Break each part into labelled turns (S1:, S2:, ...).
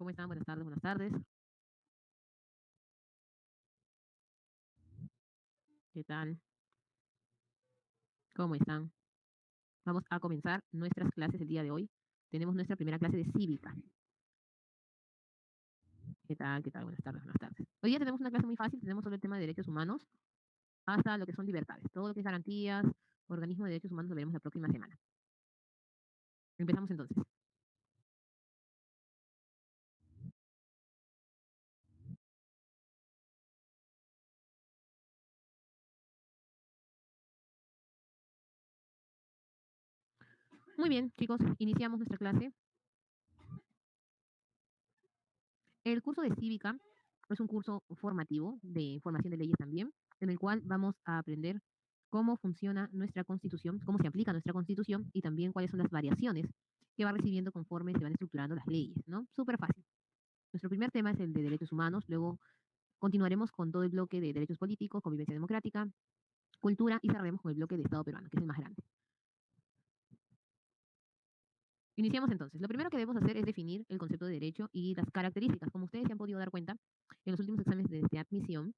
S1: ¿Cómo están? Buenas tardes, buenas tardes. ¿Qué tal? ¿Cómo están? Vamos a comenzar nuestras clases el día de hoy. Tenemos nuestra primera clase de cívica. ¿Qué tal? ¿Qué tal? Buenas tardes, buenas tardes. Hoy día tenemos una clase muy fácil. Tenemos sobre el tema de derechos humanos hasta lo que son libertades. Todo lo que es garantías, organismo de derechos humanos lo veremos la próxima semana. Empezamos entonces. Muy bien, chicos, iniciamos nuestra clase. El curso de cívica es un curso formativo de formación de leyes también, en el cual vamos a aprender cómo funciona nuestra constitución, cómo se aplica nuestra constitución y también cuáles son las variaciones que va recibiendo conforme se van estructurando las leyes, ¿no? Súper fácil. Nuestro primer tema es el de derechos humanos, luego continuaremos con todo el bloque de derechos políticos, convivencia democrática, cultura y cerraremos con el bloque de Estado peruano, que es el más grande. Iniciamos entonces. Lo primero que debemos hacer es definir el concepto de derecho y las características. Como ustedes se han podido dar cuenta, en los últimos exámenes de admisión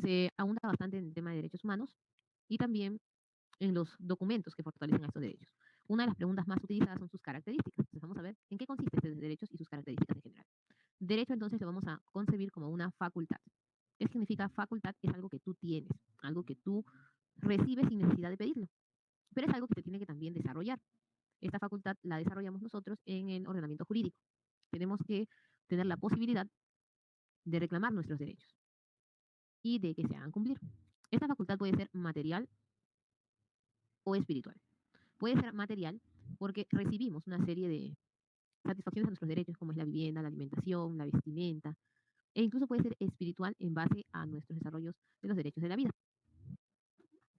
S1: se ahonda bastante en el tema de derechos humanos y también en los documentos que fortalecen a estos derechos. Una de las preguntas más utilizadas son sus características. Entonces vamos a ver en qué consiste este derechos y sus características en general. Derecho entonces lo vamos a concebir como una facultad. ¿Qué significa facultad? Es algo que tú tienes, algo que tú recibes sin necesidad de pedirlo, pero es algo que se tiene que también desarrollar. Esta facultad la desarrollamos nosotros en el ordenamiento jurídico. Tenemos que tener la posibilidad de reclamar nuestros derechos y de que se hagan cumplir. Esta facultad puede ser material o espiritual. Puede ser material porque recibimos una serie de satisfacciones a nuestros derechos, como es la vivienda, la alimentación, la vestimenta, e incluso puede ser espiritual en base a nuestros desarrollos de los derechos de la vida.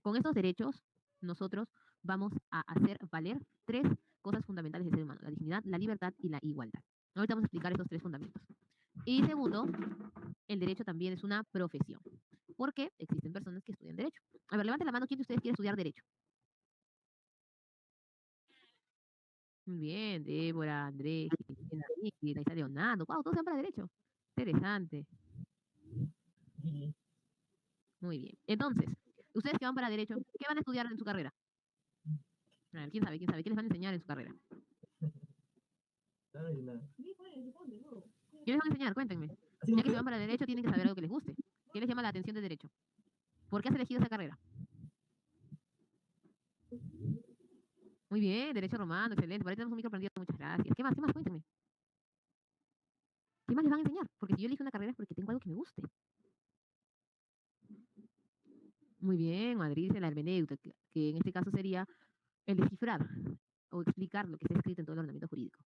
S1: Con estos derechos, nosotros vamos a hacer valer tres cosas fundamentales del ser humano: la dignidad, la libertad y la igualdad. Ahorita vamos a explicar estos tres fundamentos. Y segundo, el derecho también es una profesión, porque existen personas que estudian derecho. A ver, levanten la mano, ¿quién de ustedes quiere estudiar derecho? Muy bien, Débora, Andrés, Cristina, Vicky, Laisa Leonardo. Wow, todos se van para derecho. Interesante. Muy bien. Entonces, ustedes que van para derecho, ¿qué van a estudiar en su carrera? A ver, ¿quién sabe? ¿Quién sabe? ¿Qué les van a enseñar en su carrera? ¿Qué les van a enseñar? Cuéntenme. Ya que se van para derecho, tienen que saber algo que les guste. ¿Qué les llama la atención de derecho? ¿Por qué has elegido esa carrera? Muy bien, derecho romano, excelente. Por ahí tenemos un micro prendido. Muchas gracias. ¿Qué más? ¿Qué más? Cuéntenme. ¿Qué más les van a enseñar? Porque si yo elijo una carrera es porque tengo algo que me guste. Muy bien, Madrid, la hermenéutica, que en este caso sería el descifrar o explicar lo que está escrito en todo el ordenamiento jurídico.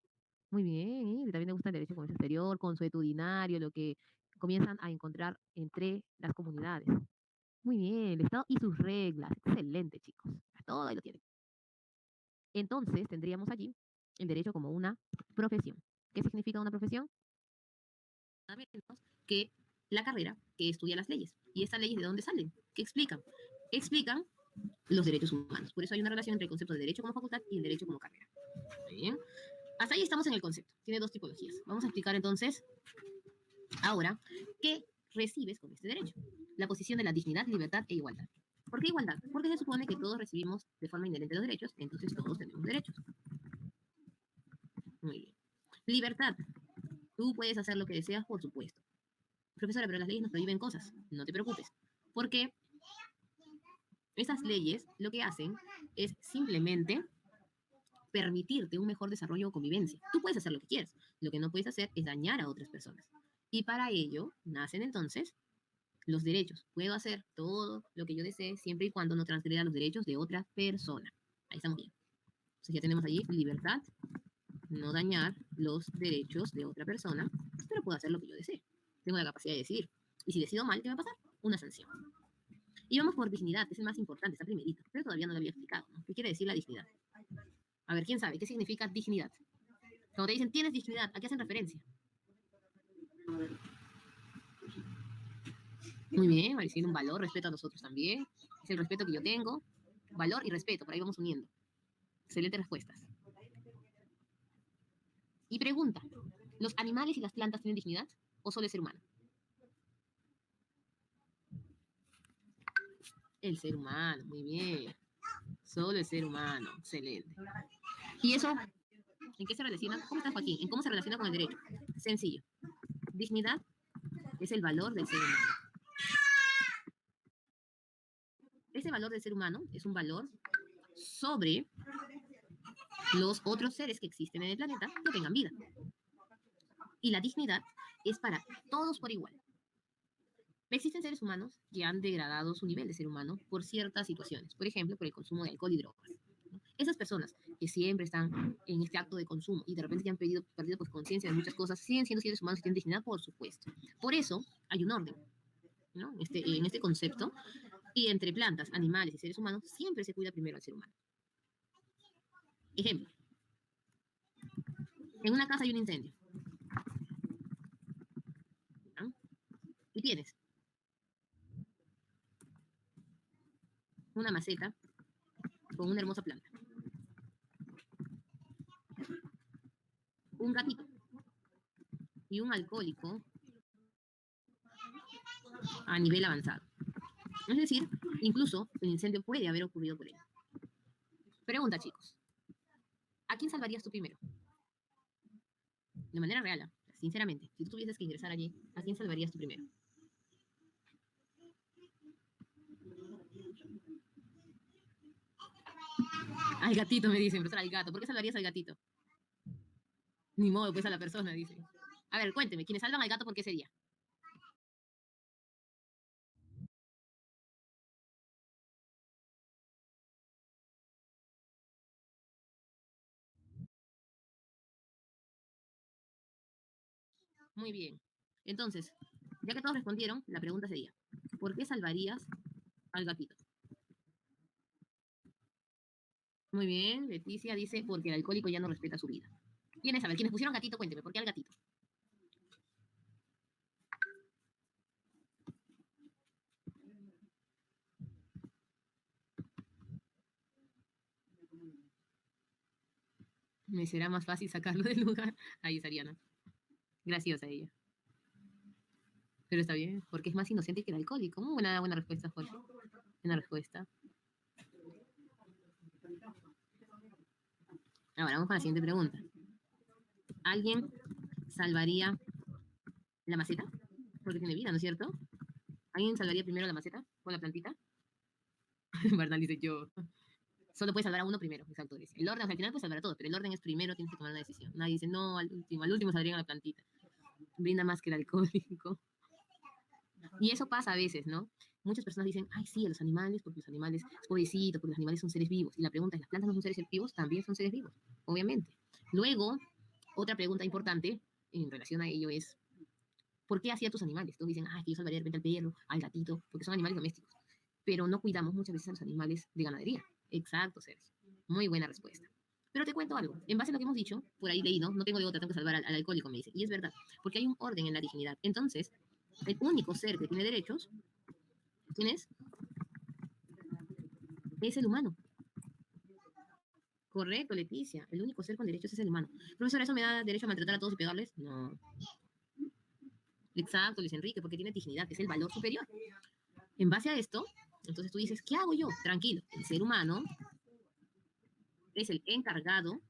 S1: Muy bien, y también me gusta el derecho comercio exterior, consuetudinario, lo que comienzan a encontrar entre las comunidades. Muy bien, el Estado y sus reglas. Excelente, chicos. Todo ahí lo tienen. Entonces, tendríamos allí el derecho como una profesión. ¿Qué significa una profesión? Nada menos que la carrera que estudia las leyes. ¿Y estas leyes de dónde salen? ¿Qué explican? Explican los derechos humanos. Por eso hay una relación entre el concepto de derecho como facultad y el derecho como carrera. Muy bien. Hasta ahí estamos en el concepto. Tiene dos tipologías. Vamos a explicar entonces ahora qué recibes con este derecho. La posición de la dignidad, libertad e igualdad. ¿Por qué igualdad? Porque se supone que todos recibimos de forma inherente los derechos, entonces todos tenemos derechos. Muy bien. Libertad. Tú puedes hacer lo que deseas, por supuesto. Profesora, pero las leyes nos prohíben cosas. No te preocupes. Porque esas leyes lo que hacen es simplemente permitirte un mejor desarrollo o convivencia. Tú puedes hacer lo que quieras. Lo que no puedes hacer es dañar a otras personas. Y para ello nacen entonces los derechos. Puedo hacer todo lo que yo desee siempre y cuando no transgreda los derechos de otra persona. Ahí estamos bien. Entonces ya tenemos allí libertad, no dañar los derechos de otra persona, pero puedo hacer lo que yo desee. Tengo la capacidad de decidir. Y si decido mal, ¿qué va a pasar? Una sanción. Y vamos por dignidad, que es el más importante, está primerito, pero todavía no lo había explicado, ¿no? ¿Qué quiere decir la dignidad? A ver, ¿quién sabe qué significa dignidad? Cuando te dicen tienes dignidad, ¿a qué hacen referencia? Muy bien, va a decir un valor, respeto a nosotros también. Es el respeto que yo tengo. Valor y respeto, por ahí vamos uniendo. Excelentes respuestas. Y pregunta, ¿Los animales y las plantas tienen dignidad o solo el ser humano? El ser humano, muy bien. Solo el ser humano, excelente. ¿Y eso en qué se relaciona? ¿Cómo está Joaquín? ¿En cómo se relaciona con el derecho? Sencillo. Dignidad es el valor del ser humano. Ese valor del ser humano es un valor sobre los otros seres que existen en el planeta que tengan vida. Y la dignidad es para todos por igual. Existen seres humanos que han degradado su nivel de ser humano por ciertas situaciones, por ejemplo, por el consumo de alcohol y drogas. Esas personas que siempre están en este acto de consumo y de repente ya han perdido pues, conciencia de muchas cosas, siguen siendo seres humanos y tienen dignidad, por supuesto. Por eso hay un orden, ¿no? En este concepto, y entre plantas, animales y seres humanos, siempre se cuida primero al ser humano. Ejemplo, en una casa hay un incendio, ¿no? Y tienes una maceta con una hermosa planta, un gatito y un alcohólico a nivel avanzado. Es decir, incluso el incendio puede haber ocurrido por él. Pregunta, chicos, ¿a quién salvarías tú primero? De manera real, sinceramente, si tú tuvieses que ingresar allí, ¿a quién salvarías tú primero? Al gatito, me dicen, profesor, al gato. ¿Por qué salvarías al gatito? Ni modo, pues a la persona, dicen. A ver, cuénteme, ¿quiénes salvan al gato por qué sería? Muy bien. Entonces, ya que todos respondieron, la pregunta sería, ¿por qué salvarías al gatito? Muy bien, Leticia dice, porque el alcohólico ya no respeta su vida. ¿Quiénes? A ver, ¿quiénes pusieron gatito? Cuénteme, ¿por qué al gatito? Me será más fácil sacarlo del lugar. Ahí es Ariana. Graciosa ella. Pero está bien, porque es más inocente que el alcohólico. Muy buena respuesta, Jorge. Buena respuesta. Ahora vamos con la siguiente pregunta. ¿Alguien salvaría la maceta? Porque tiene vida, ¿no es cierto? ¿Alguien salvaría primero la maceta con la plantita? Bernal dice yo. Solo puedes salvar a uno primero, exacto. Dice. El orden, al final puedes salvar a todos, pero el orden es primero, tienes que tomar una decisión. Nadie dice, no, al último salvarían a la plantita. Brinda más que el alcohólico. Y eso pasa a veces, ¿no? Muchas personas dicen, ay, sí, a los animales, porque los animales, es pobrecito, porque los animales son seres vivos. Y la pregunta es, ¿las plantas no son seres vivos? También son seres vivos, obviamente. Luego, otra pregunta importante en relación a ello es, ¿por qué hacía tus animales? Todos dicen, ay, que yo salvaría de repente al perro, al gatito, porque son animales domésticos. Pero no cuidamos muchas veces a los animales de ganadería. Exacto, Sergio. Muy buena respuesta. Pero te cuento algo. En base a lo que hemos dicho, por ahí leído, no tengo de otra, tengo que salvar al alcohólico, me dice. Y es verdad, porque hay un orden en la dignidad. Entonces, el único ser que tiene derechos, ¿quién es? Es el humano. Correcto, Leticia. El único ser con derechos es el humano. Profesor, ¿eso me da derecho a maltratar a todos y pegarles? No. Exacto, Luis Enrique, porque tiene dignidad, es el valor superior. En base a esto, entonces tú dices, ¿qué hago yo? Tranquilo, el ser humano es el encargado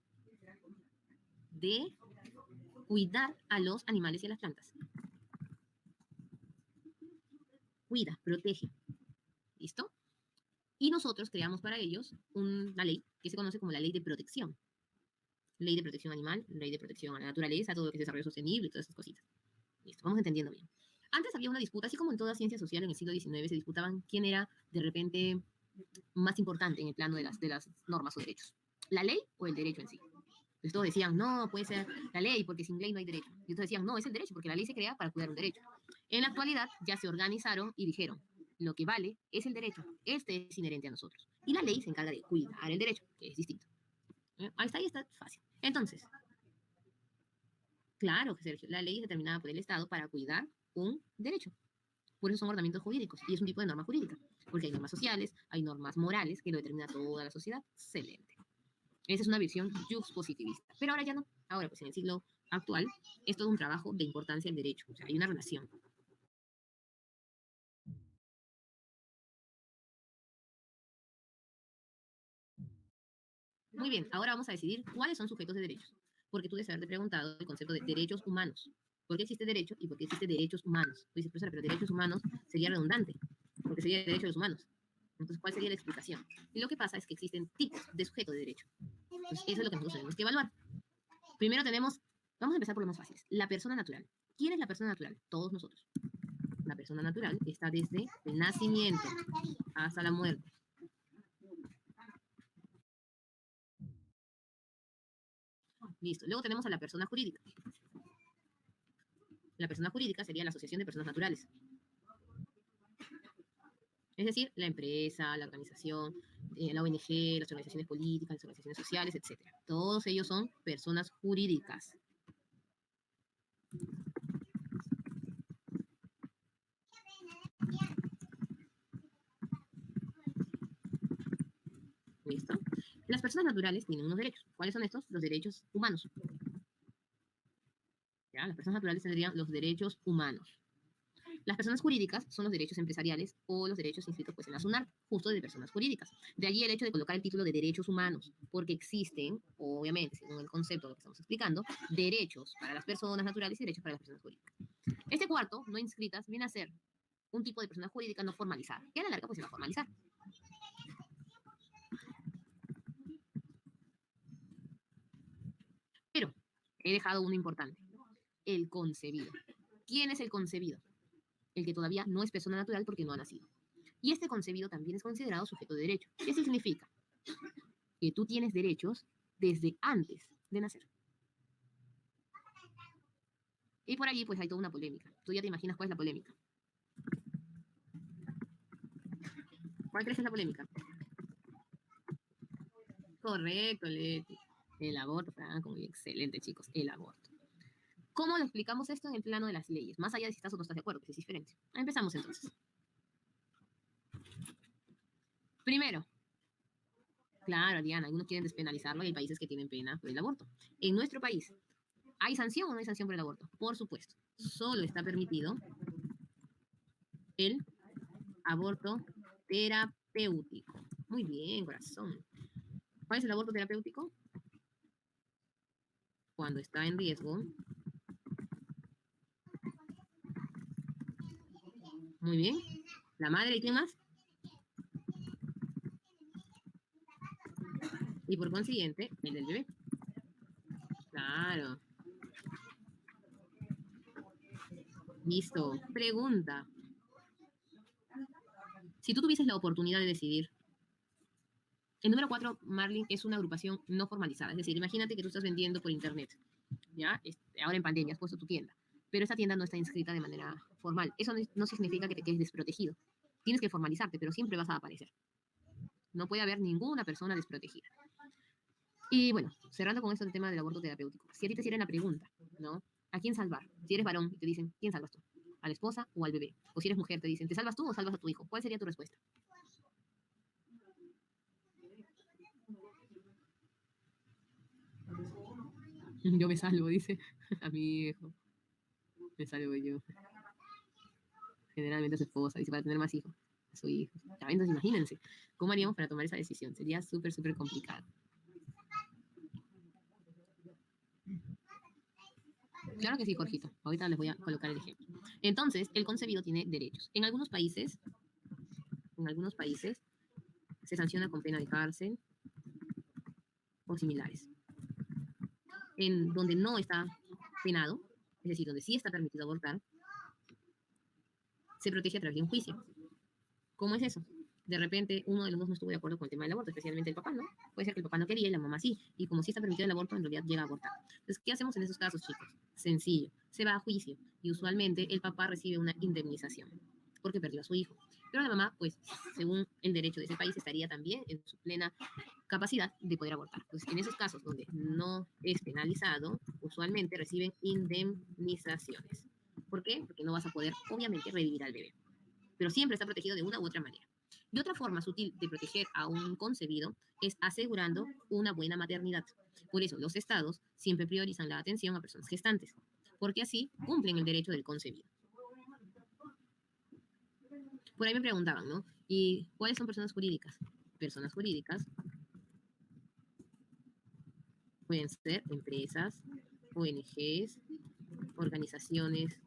S1: de cuidar a los animales y a las plantas. Cuida, protege. ¿Listo? Y nosotros creamos para ellos una ley que se conoce como la ley de protección. Ley de protección animal, ley de protección a la naturaleza, todo lo que es desarrollo sostenible y todas esas cositas. Listo, vamos entendiendo bien. Antes había una disputa, así como en toda ciencia social en el siglo XIX se disputaban quién era de repente más importante en el plano de las normas o derechos. ¿La ley o el derecho en sí? Entonces todos decían, no, puede ser la ley porque sin ley no hay derecho. Y otros decían, no, es el derecho porque la ley se crea para cuidar un derecho. En la actualidad ya se organizaron y dijeron, lo que vale es el derecho. Este es inherente a nosotros. Y la ley se encarga de cuidar el derecho, que es distinto. Ahí está fácil. Entonces, claro, Sergio, la ley es determinada por el Estado para cuidar un derecho. Por eso son ordenamientos jurídicos y es un tipo de norma jurídica. Porque hay normas sociales, hay normas morales que lo determina toda la sociedad. Excelente. Esa es una visión positivista. Pero ahora ya no. Ahora, pues en el siglo actual, es todo un trabajo de importancia del derecho. O sea, hay una relación. Muy bien, ahora vamos a decidir cuáles son sujetos de derechos. Porque tú debes haberte preguntado el concepto de derechos humanos. ¿Por qué existe derecho y por qué existe derechos humanos? Tú dices, profesora, pero derechos humanos sería redundante, porque sería derecho de los humanos. Entonces, ¿cuál sería la explicación? Y lo que pasa es que existen tipos de sujeto de derecho. Entonces, eso es lo que nosotros tenemos que evaluar. Primero tenemos, vamos a empezar por lo más fácil, la persona natural. ¿Quién es la persona natural? Todos nosotros. La persona natural está desde el nacimiento hasta la muerte. Listo. Luego tenemos a la persona jurídica. La persona jurídica sería la asociación de personas naturales. Es decir, la empresa, la organización, la ONG, las organizaciones políticas, las organizaciones sociales, etcétera. Todos ellos son personas jurídicas. ¿Listo? Las personas naturales tienen unos derechos. ¿Cuáles son estos? Los derechos humanos. ¿Ya? Las personas naturales tendrían los derechos humanos. Las personas jurídicas son los derechos empresariales o los derechos inscritos pues, en la SUNAR, justo de personas jurídicas. De allí el hecho de colocar el título de derechos humanos, porque existen, obviamente, según el concepto de lo que estamos explicando, derechos para las personas naturales y derechos para las personas jurídicas. Este cuarto, no inscritas, viene a ser un tipo de persona jurídica no formalizada, que a la larga pues se va a formalizar. Pero he dejado uno importante, el concebido. ¿Quién es el concebido? El que todavía no es persona natural porque no ha nacido. Y este concebido también es considerado sujeto de derecho. ¿Qué significa? Que tú tienes derechos desde antes de nacer. Y por allí pues hay toda una polémica. Tú ya te imaginas cuál es la polémica. ¿Cuál crees que es la polémica? Correcto, Leti. El aborto, Franco, muy excelente, chicos, el aborto. ¿Cómo lo explicamos esto en el plano de las leyes? Más allá de si estás o no estás de acuerdo, que es diferente. Empezamos entonces. Primero, claro, Diana, algunos quieren despenalizarlo y hay países que tienen pena por el aborto. En nuestro país, ¿hay sanción o no hay sanción por el aborto? Por supuesto. Solo está permitido el aborto terapéutico. Muy bien, corazón. ¿Cuál es el aborto terapéutico? Cuando está en riesgo. Muy bien. La madre y quién más. Y por consiguiente, el del bebé. Claro. Listo. Pregunta. Si tú tuvieses la oportunidad de decidir, el número 4, Marlin, es una agrupación no formalizada. Es decir, imagínate que tú estás vendiendo por internet. ¿Ya? Ahora en pandemia has puesto tu tienda. Pero esa tienda no está inscrita de manera formal. Eso no significa que te quedes desprotegido. Tienes que formalizarte, pero siempre vas a aparecer. No puede haber ninguna persona desprotegida. Y bueno, cerrando con esto del tema del aborto terapéutico. Si a ti te hicieran la pregunta, ¿no? ¿A quién salvar? Si eres varón y te dicen, ¿quién salvas tú? ¿A la esposa o al bebé? O si eres mujer, te dicen, ¿te salvas tú o salvas a tu hijo? ¿Cuál sería tu respuesta? Yo me salvo, dice a mi hijo. Me salvo yo. Generalmente a su esposa, dice, para tener más hijos. A su hijo. Ya, entonces imagínense, ¿cómo haríamos para tomar esa decisión? Sería súper, súper complicado. Claro que sí, Jorgito. Ahorita les voy a colocar el ejemplo. Entonces, el concebido tiene derechos. En algunos países se sanciona con pena de cárcel o similares. En donde no está penado, es decir, donde sí está permitido abortar, se protege a través de un juicio. ¿Cómo es eso? De repente uno de los dos no estuvo de acuerdo con el tema del aborto, especialmente el papá, ¿no? Puede ser que el papá no quería y la mamá sí. Y como sí está permitido el aborto, en realidad llega a abortar. Entonces, ¿qué hacemos en esos casos, chicos? Sencillo. Se va a juicio y usualmente el papá recibe una indemnización porque perdió a su hijo. Pero la mamá, pues, según el derecho de ese país, estaría también en su plena capacidad de poder abortar. Pues en esos casos donde no es penalizado, usualmente reciben indemnizaciones. ¿Por qué? Porque no vas a poder, obviamente, revivir al bebé. Pero siempre está protegido de una u otra manera. Y otra forma sutil de proteger a un concebido es asegurando una buena maternidad. Por eso los estados siempre priorizan la atención a personas gestantes, porque así cumplen el derecho del concebido. Por ahí me preguntaban, ¿no? ¿Y cuáles son personas jurídicas? Personas jurídicas pueden ser empresas, ONGs, organizaciones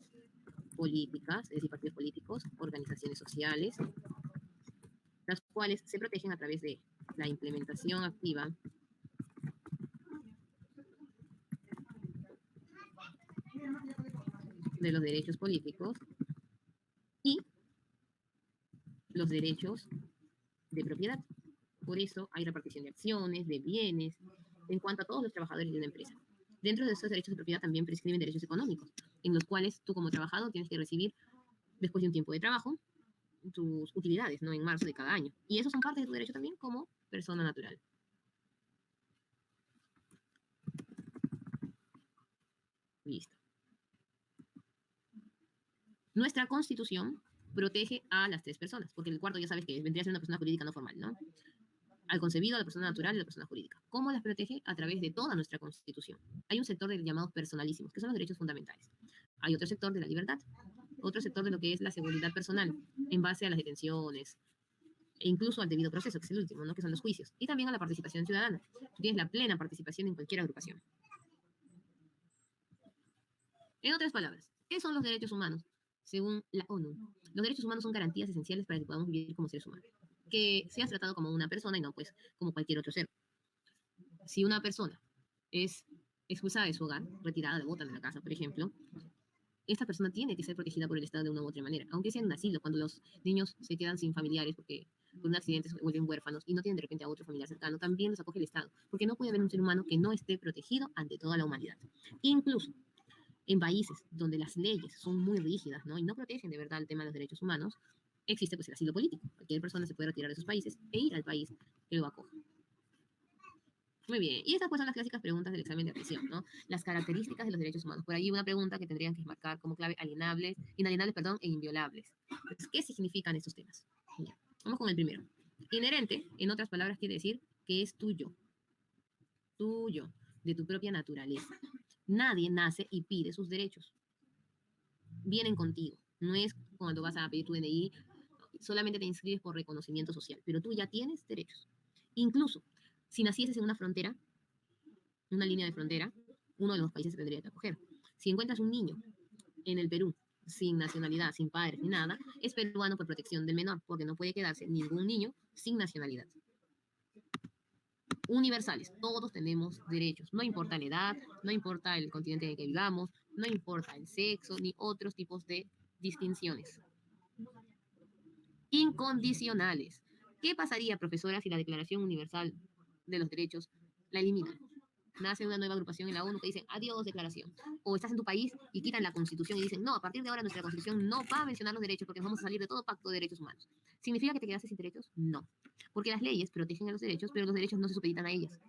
S1: políticas, es decir, partidos políticos, organizaciones sociales, las cuales se protegen a través de la implementación activa de los derechos políticos y los derechos de propiedad. Por eso hay repartición de acciones, de bienes, en cuanto a todos los trabajadores de una empresa. Dentro de esos derechos de propiedad también prescriben derechos económicos, en los cuales tú como trabajador tienes que recibir, después de un tiempo de trabajo, tus utilidades, ¿no? En marzo de cada año. Y esos son parte de tu derecho también como persona natural. Listo. Nuestra Constitución protege a las tres personas, porque el cuarto ya sabes que vendría a ser una persona jurídica no formal, ¿no? Al concebido, a la persona natural y a la persona jurídica. ¿Cómo las protege? A través de toda nuestra Constitución. Hay un sector de los llamados personalísimos, que son los derechos fundamentales. Hay otro sector de la libertad, otro sector de lo que es la seguridad personal, en base a las detenciones, e incluso al debido proceso, que es el último, ¿no? Que son los juicios, y también a la participación ciudadana. Tú tienes la plena participación en cualquier agrupación. En otras palabras, ¿qué son los derechos humanos? Según la ONU, los derechos humanos son garantías esenciales para que podamos vivir como seres humanos. Que seas tratado como una persona y no pues como cualquier otro ser. Si una persona es expulsada de su hogar, retirada, la botan de la casa, por ejemplo, esta persona tiene que ser protegida por el Estado de una u otra manera, aunque sea en un asilo, cuando los niños se quedan sin familiares porque por un accidente se vuelven huérfanos y no tienen de repente a otro familiar cercano, también los acoge el Estado, porque no puede haber un ser humano que no esté protegido ante toda la humanidad. Incluso en países donde las leyes son muy rígidas, ¿no? Y no protegen de verdad el tema de los derechos humanos, existe pues el asilo político. Cualquier persona se puede retirar de sus países e ir al país que lo acoja. Muy bien, y estas pues son las clásicas preguntas del examen de admisión, ¿no? Las características de los derechos humanos. Por ahí una pregunta que tendrían que marcar como clave inalienables, perdón, e inviolables. Entonces, ¿qué significan estos temas? Ya, vamos con el primero. Inherente, en otras palabras, quiere decir que es tuyo, de tu propia naturaleza. Nadie nace y pide sus derechos. Vienen contigo. No es cuando vas a pedir tu DNI, solamente te inscribes por reconocimiento social, pero tú ya tienes derechos. Incluso, si nacieses en una frontera, una línea de frontera, uno de los países se tendría que acoger. Si encuentras un niño en el Perú sin nacionalidad, sin padres ni nada, es peruano por protección del menor, porque no puede quedarse ningún niño sin nacionalidad. Universales, todos tenemos derechos, no importa la edad, no importa el continente en el que vivamos, no importa el sexo ni otros tipos de distinciones. Incondicionales. ¿Qué pasaría, profesora, si la Declaración Universal de los Derechos la eliminan? Nace una nueva agrupación en la ONU que dicen adiós declaración. O estás en tu país y quitan la constitución y dicen no, a partir de ahora nuestra constitución no va a mencionar los derechos porque nos vamos a salir de todo pacto de derechos humanos. ¿Significa que te quedaste sin derechos? No. Porque las leyes protegen a los derechos, pero los derechos no se supeditan a ellas.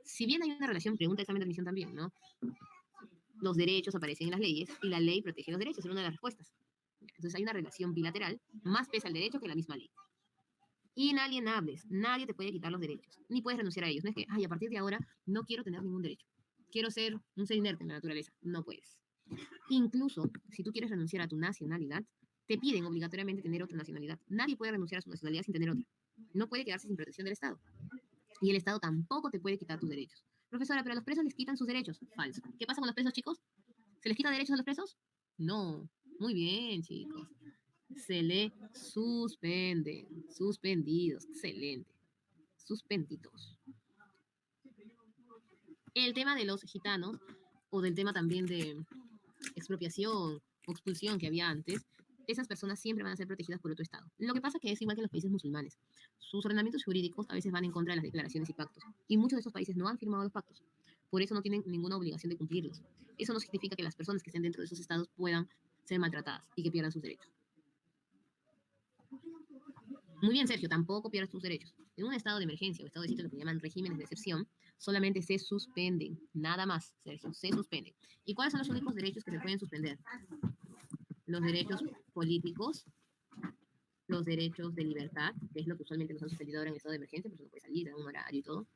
S1: Si bien hay una relación, pregunta examen de admisión también, ¿no? Los derechos aparecen en las leyes y la ley protege los derechos, es una de las respuestas. Entonces hay una relación bilateral, más pesa el derecho que la misma ley. Inalienables, nadie te puede quitar los derechos, ni puedes renunciar a ellos. No es que, ay, a partir de ahora no quiero tener ningún derecho, quiero ser un ser inerte en la naturaleza. No puedes. Incluso, si tú quieres renunciar a tu nacionalidad, te piden obligatoriamente tener otra nacionalidad. Nadie puede renunciar a su nacionalidad sin tener otra. No puede quedarse sin protección del Estado. Y el Estado tampoco te puede quitar tus derechos. Profesora, pero a los presos les quitan sus derechos. Falso. ¿Qué pasa con los presos, chicos? ¿Se les quita derechos a los presos? No. Muy bien, chicos. Se le suspenden. Suspendidos. Excelente. Suspendidos. El tema de los gitanos, o del tema también de expropiación o expulsión que había antes, esas personas siempre van a ser protegidas por otro Estado. Lo que pasa que es igual que en los países musulmanes. Sus ordenamientos jurídicos a veces van en contra de las declaraciones y pactos. Y muchos de esos países no han firmado los pactos. Por eso no tienen ninguna obligación de cumplirlos. Eso no significa que las personas que estén dentro de esos estados puedan ser maltratadas y que pierdan sus derechos. Muy bien, Sergio, tampoco pierdas tus derechos. En un estado de emergencia o estado de sitio, lo que llaman regímenes de excepción, solamente se suspenden. Nada más, Sergio, se suspenden. ¿Y cuáles son los únicos derechos que se pueden suspender? Los derechos políticos, los derechos de libertad, que es lo que usualmente nos han suspendido ahora en el estado de emergencia, pero no puede salir, da un horario y todo,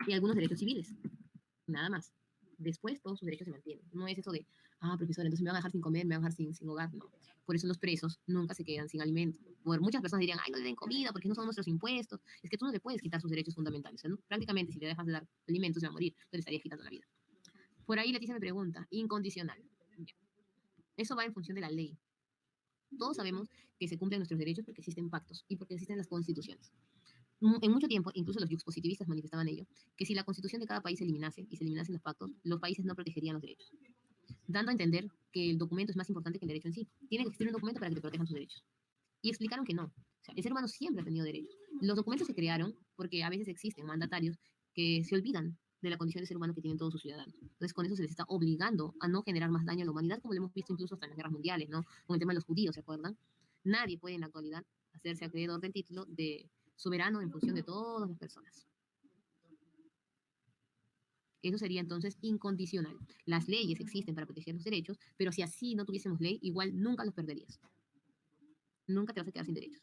S1: y algunos derechos civiles, nada más. Después todos sus derechos se mantienen. No es eso de, profesor, entonces me van a dejar sin comer, me van a dejar sin hogar, no. Por eso los presos nunca se quedan sin alimento. Por muchas personas dirían, ay, no le den comida porque no son nuestros impuestos. Es que tú no le puedes quitar sus derechos fundamentales, ¿no? Prácticamente si le dejas de dar alimentos se va a morir, entonces le estarías quitando la vida. Por ahí Leticia me pregunta, incondicional. Ya. Eso va en función de la ley. Todos sabemos que se cumplen nuestros derechos porque existen pactos y porque existen las constituciones. En mucho tiempo, incluso los positivistas manifestaban ello, que si la constitución de cada país se eliminase y se eliminasen los pactos, los países no protegerían los derechos, dando a entender que el documento es más importante que el derecho en sí. Tiene que existir un documento para que te protejan tus derechos. Y explicaron que no. O sea, el ser humano siempre ha tenido derechos. Los documentos se crearon porque a veces existen mandatarios que se olvidan de la condición de ser humano que tienen todos sus ciudadanos. Entonces, con eso se les está obligando a no generar más daño a la humanidad, como lo hemos visto incluso hasta en las guerras mundiales, ¿no? Con el tema de los judíos, ¿se acuerdan? Nadie puede en la actualidad hacerse acreedor del título de soberano en función de todas las personas. Eso sería entonces incondicional. Las leyes existen para proteger los derechos, pero si así no tuviésemos ley, igual nunca los perderías. Nunca te vas a quedar sin derechos.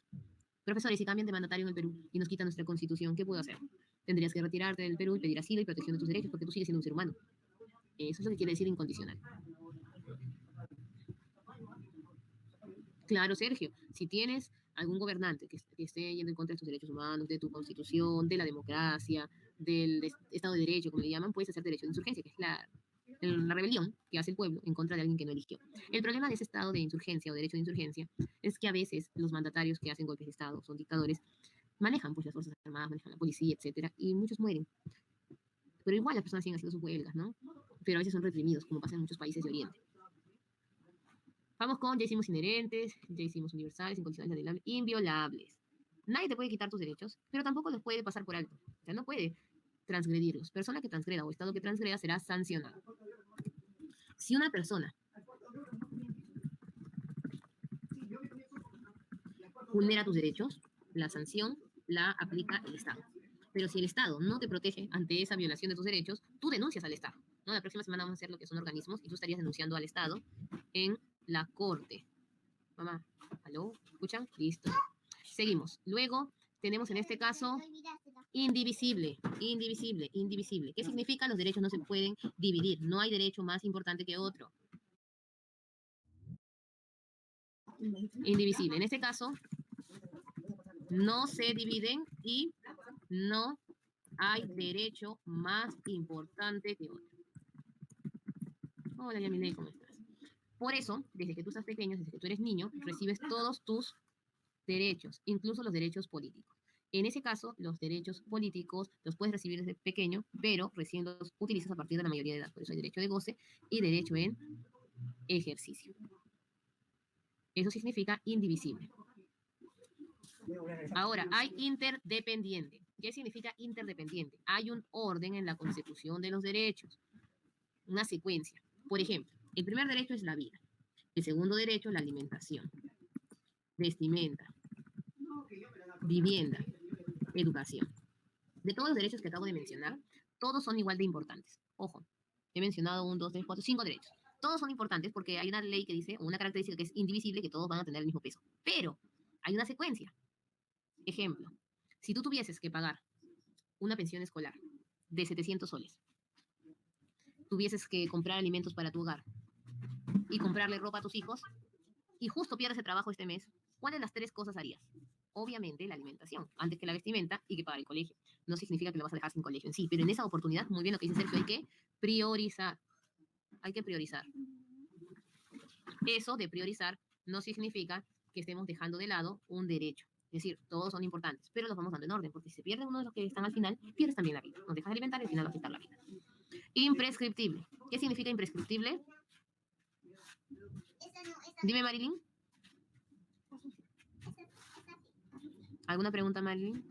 S1: Profesores, si cambian de mandatario en el Perú y nos quitan nuestra constitución, ¿qué puedo hacer? Tendrías que retirarte del Perú y pedir asilo y protección de tus derechos porque tú sigues siendo un ser humano. Eso es lo que quiere decir incondicional. Claro, Sergio, si tienes algún gobernante que esté yendo en contra de tus derechos humanos, de tu constitución, de la democracia, del Estado de Derecho, como le llaman, puedes hacer derecho de insurgencia, que es la rebelión que hace el pueblo en contra de alguien que no eligió. El problema de ese estado de insurgencia o derecho de insurgencia es que a veces los mandatarios que hacen golpes de Estado, son dictadores, manejan pues las fuerzas armadas, manejan la policía, etcétera, y muchos mueren. Pero igual las personas siguen haciendo sus huelgas, ¿no? Pero a veces son reprimidos, como pasa en muchos países de Oriente. Vamos con, ya hicimos inherentes, ya hicimos universales, incondicionales, inviolables. Nadie te puede quitar tus derechos, pero tampoco los puede pasar por alto. O sea, no puede transgredirlos. Persona que transgreda o Estado que transgreda será sancionado. Si una persona vulnera tus derechos, la sanción la aplica el Estado. Pero si el Estado no te protege ante esa violación de tus derechos, tú denuncias al Estado, ¿no? La próxima semana vamos a hacer lo que son organismos y tú estarías denunciando al Estado en la corte. Mamá, ¿aló? ¿Escuchan? Listo. Seguimos. Luego tenemos en este caso indivisible, indivisible, indivisible. ¿Qué significa? Los derechos no se pueden dividir. No hay derecho más importante que otro. Indivisible. En este caso, no se dividen y no hay derecho más importante que otro. Hola, Yamile, ¿cómo estás? Por eso, desde que tú estás pequeño, desde que tú eres niño, recibes todos tus derechos, incluso los derechos políticos. En ese caso, los derechos políticos los puedes recibir desde pequeño, pero recién los utilizas a partir de la mayoría de edad. Por eso hay derecho de goce y derecho en ejercicio. Eso significa indivisible. Ahora, hay interdependiente. ¿Qué significa interdependiente? Hay un orden en la consecución de los derechos, una secuencia. Por ejemplo, el primer derecho es la vida. El segundo derecho, la alimentación, vestimenta, vivienda, educación. De todos los derechos que acabo de mencionar, todos son igual de importantes. Ojo, he mencionado 1, 2, 3, 4, 5 derechos. Todos son importantes porque hay una ley que dice, o una característica que es indivisible, que todos van a tener el mismo peso. Pero hay una secuencia. Ejemplo, si tú tuvieses que pagar una pensión escolar de 700 soles, tuvieses que comprar alimentos para tu hogar y comprarle ropa a tus hijos, y justo pierdes el trabajo este mes, ¿cuáles de las 3 cosas harías? Obviamente la alimentación, antes que la vestimenta y que pagar el colegio. No significa que lo vas a dejar sin colegio en sí, pero en esa oportunidad, muy bien lo que dice Sergio, hay que priorizar. Hay que priorizar. Eso de priorizar no significa que estemos dejando de lado un derecho. Es decir, todos son importantes, pero los vamos dando en orden, porque si se pierde uno de los que están al final, pierdes también la vida. Nos dejas de alimentar y al final va a quitar la vida. Imprescriptible. ¿Qué significa imprescriptible? Dime, Marilyn. ¿Alguna pregunta, Marilyn?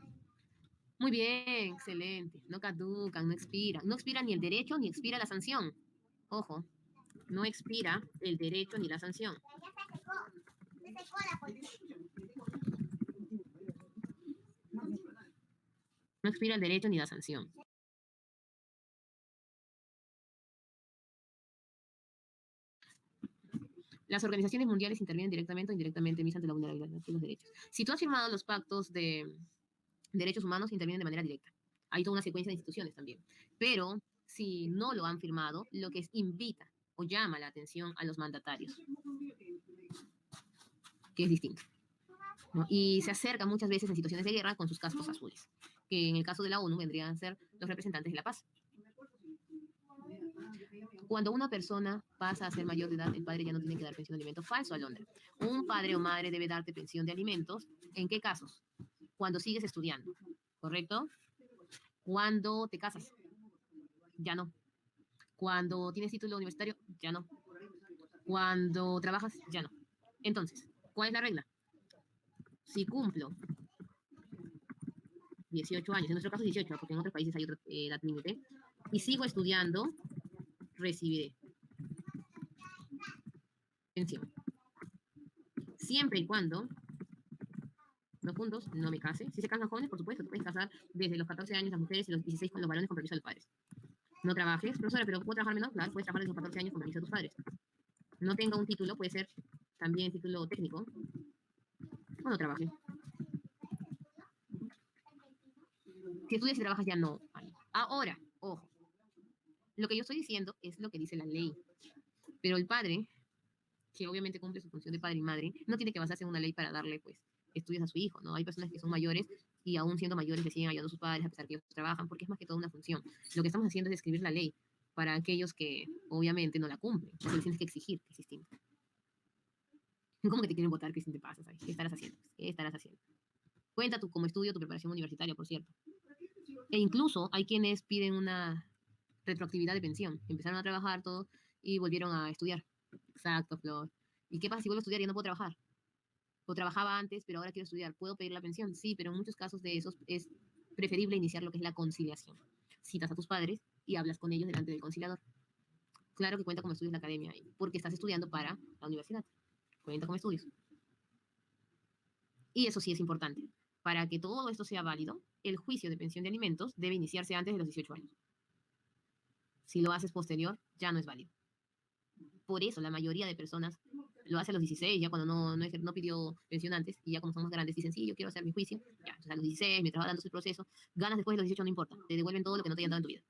S1: Muy bien, excelente. No caducan, no expiran. No expira ni el derecho ni expira la sanción. Ojo, no expira el derecho ni la sanción. No expira el derecho ni la sanción. Las organizaciones mundiales intervienen directamente o indirectamente ante la vulnerabilidad de los derechos. Si tú has firmado los pactos de derechos humanos, intervienen de manera directa. Hay toda una secuencia de instituciones también. Pero si no lo han firmado, lo que es invita o llama la atención a los mandatarios, que es distinto, ¿no? Y se acerca muchas veces en situaciones de guerra con sus cascos azules, que en el caso de la ONU vendrían a ser los representantes de la paz. Cuando una persona pasa a ser mayor de edad, el padre ya no tiene que dar pensión de alimentos. Falso, Alondra. Un padre o madre debe darte pensión de alimentos. ¿En qué casos? Cuando sigues estudiando, ¿correcto? Cuando te casas, ya no. Cuando tienes título universitario, ya no. Cuando trabajas, ya no. Entonces, ¿cuál es la regla? Si cumplo 18 años, en nuestro caso 18, porque en otros países hay otra edad límite, y sigo estudiando, recibiré pensión. Siempre y cuando no juntos, no me case. Si se casan jóvenes, por supuesto, te puedes casar desde los 14 años las mujeres y los 16 con los varones con permiso de los padres. No trabajes, profesora, pero ¿puedo trabajar menos? Claro, puedes trabajar desde los 14 años con permiso de tus padres. No tenga un título, puede ser también título técnico, o no trabaje. Si estudias y trabajas ya no hay. Ahora, ojo, lo que yo estoy diciendo es lo que dice la ley. Pero el padre, que obviamente cumple su función de padre y madre, no tiene que basarse en una ley para darle, pues, estudios a su hijo, ¿no? Hay personas que son mayores y aún siendo mayores le siguen ayudando a sus padres a pesar que ellos trabajan, porque es más que todo una función. Lo que estamos haciendo es escribir la ley para aquellos que obviamente no la cumplen, porque les tienes que exigir, que es distinto. ¿Cómo que te quieren votar? ¿Qué te pasa? ¿Sabes? ¿Qué estarás haciendo? ¿Qué estarás haciendo? Cuenta tú como estudio tu preparación universitaria, por cierto. E incluso hay quienes piden una retroactividad de pensión. Empezaron a trabajar todo y volvieron a estudiar. Exacto, Flor. ¿Y qué pasa si vuelvo a estudiar y ya no puedo trabajar? O trabajaba antes, pero ahora quiero estudiar. ¿Puedo pedir la pensión? Sí, pero en muchos casos de esos es preferible iniciar lo que es la conciliación. Citas a tus padres y hablas con ellos delante del conciliador. Claro que cuenta como estudios la academia, porque estás estudiando para la universidad. Cuenta como estudios. Y eso sí es importante. Para que todo esto sea válido, el juicio de pensión de alimentos debe iniciarse antes de los 18 años. Si lo haces posterior, ya no es válido. Por eso la mayoría de personas lo hace a los 16, ya cuando no pidió pensión antes, y ya como son más grandes dicen, sí, yo quiero hacer mi juicio, ya, entonces a los 16, mientras va dándose el proceso, ganas después de los 18 no importa, te devuelven todo lo que no te hayan dado en tu vida,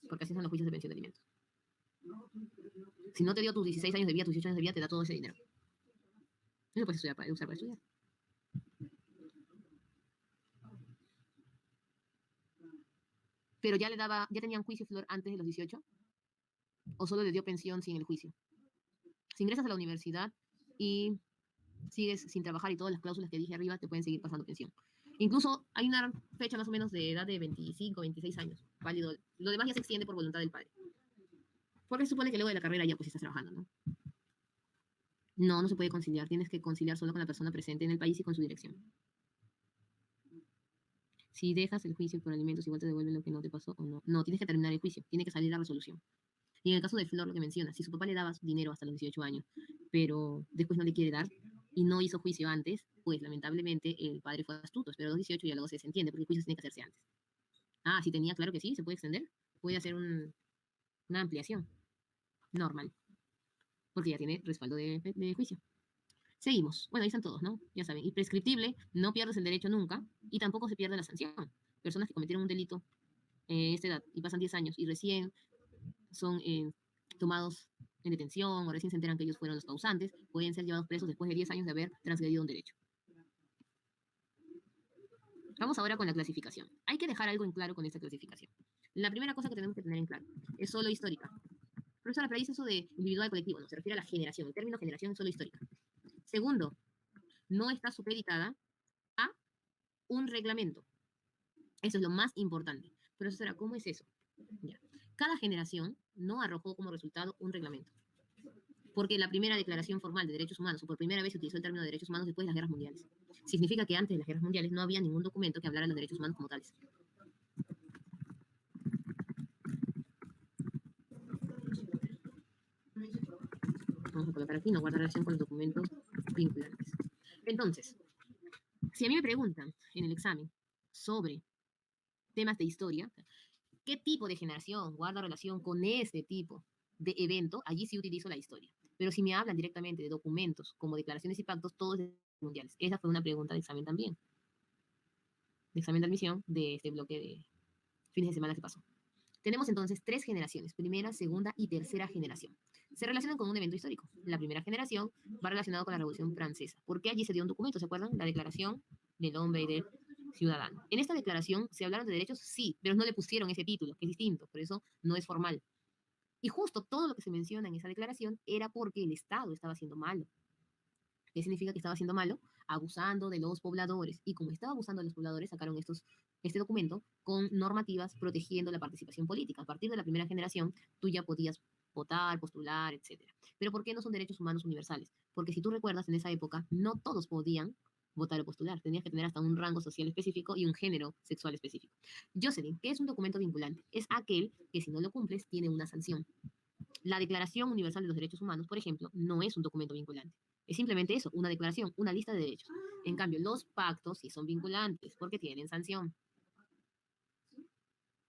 S1: porque así son los juicios de pensión de alimentos. Si no te dio tus 16 años de vida, tus 18 años de vida, te da todo ese dinero. No lo puedes usar para estudiar. Pero ya tenían juicio, Flor, antes de los 18, o solo le dio pensión sin el juicio. Si ingresas a la universidad y sigues sin trabajar y todas las cláusulas que dije arriba te pueden seguir pasando pensión. Incluso hay una fecha más o menos de edad de 25, 26 años, válido. Lo demás ya se extiende por voluntad del padre. Porque se supone que luego de la carrera ya pues estás trabajando, ¿no? No, no se puede conciliar. Tienes que conciliar solo con la persona presente en el país y con su dirección. Si dejas el juicio por alimentos, igual te devuelven lo que no te pasó o no. No, tienes que terminar el juicio. Tiene que salir la resolución. Y en el caso de Flor, lo que menciona, si su papá le daba dinero hasta los 18 años, pero después no le quiere dar y no hizo juicio antes, pues lamentablemente el padre fue astuto, esperó a los 18 y ya luego se desentiende, porque el juicio tiene que hacerse antes. Ah, sí tenía, claro que sí, se puede extender, puede hacer una ampliación normal, porque ya tiene respaldo de juicio. Seguimos. Bueno, ahí están todos, ¿no? Ya saben. Y prescriptible, no pierdes el derecho nunca y tampoco se pierde la sanción. Personas que cometieron un delito en esta edad y pasan 10 años y recién son tomados en detención o recién se enteran que ellos fueron los causantes, pueden ser llevados presos después de 10 años de haber transgredido un derecho. Vamos ahora con la clasificación. Hay que dejar algo en claro con esta clasificación. La primera cosa que tenemos que tener en claro es solo histórica. Profesora, pero dice eso de individual colectivo, no, se refiere a la generación. El término generación es solo histórica. Segundo, no está supeditada a un reglamento. Eso es lo más importante. Profesora, ¿cómo es eso? Ya. Cada generación no arrojó como resultado un reglamento. Porque la primera declaración formal de derechos humanos, o por primera vez se utilizó el término de derechos humanos después de las guerras mundiales. Significa que antes de las guerras mundiales no había ningún documento que hablara de los derechos humanos como tales. Vamos a colocar aquí, no guarda relación con los documentos vinculantes. Entonces, si a mí me preguntan en el examen sobre temas de historia, ¿qué tipo de generación guarda relación con este tipo de evento? Allí sí utilizo la historia. Pero si me hablan directamente de documentos como declaraciones y pactos, todos mundiales. Esa fue una pregunta de examen también, de examen de admisión de este bloque de fines de semana que pasó. Tenemos entonces tres generaciones, primera, segunda y tercera generación. Se relacionan con un evento histórico. La primera generación va relacionado con la Revolución Francesa, porque allí se dio un documento, ¿se acuerdan? La Declaración del Hombre y del Ciudadano. En esta declaración se hablaron de derechos, sí, pero no le pusieron ese título, que es distinto, por eso no es formal. Y justo todo lo que se menciona en esa declaración era porque el Estado estaba haciendo malo. ¿Qué significa que estaba haciendo malo? Abusando de los pobladores. Y como estaba abusando de los pobladores, sacaron este documento con normativas protegiendo la participación política. A partir de la primera generación, tú ya podías votar, postular, etcétera. Pero ¿por qué no son derechos humanos universales? Porque si tú recuerdas, en esa época no todos podían votar o postular. Tenías que tener hasta un rango social específico y un género sexual específico. Jocelyn, ¿qué es un documento vinculante? Es aquel que si no lo cumples tiene una sanción. La Declaración Universal de los Derechos Humanos, por ejemplo, no es un documento vinculante. Es simplemente eso, una declaración, una lista de derechos. En cambio, los pactos sí son vinculantes porque tienen sanción.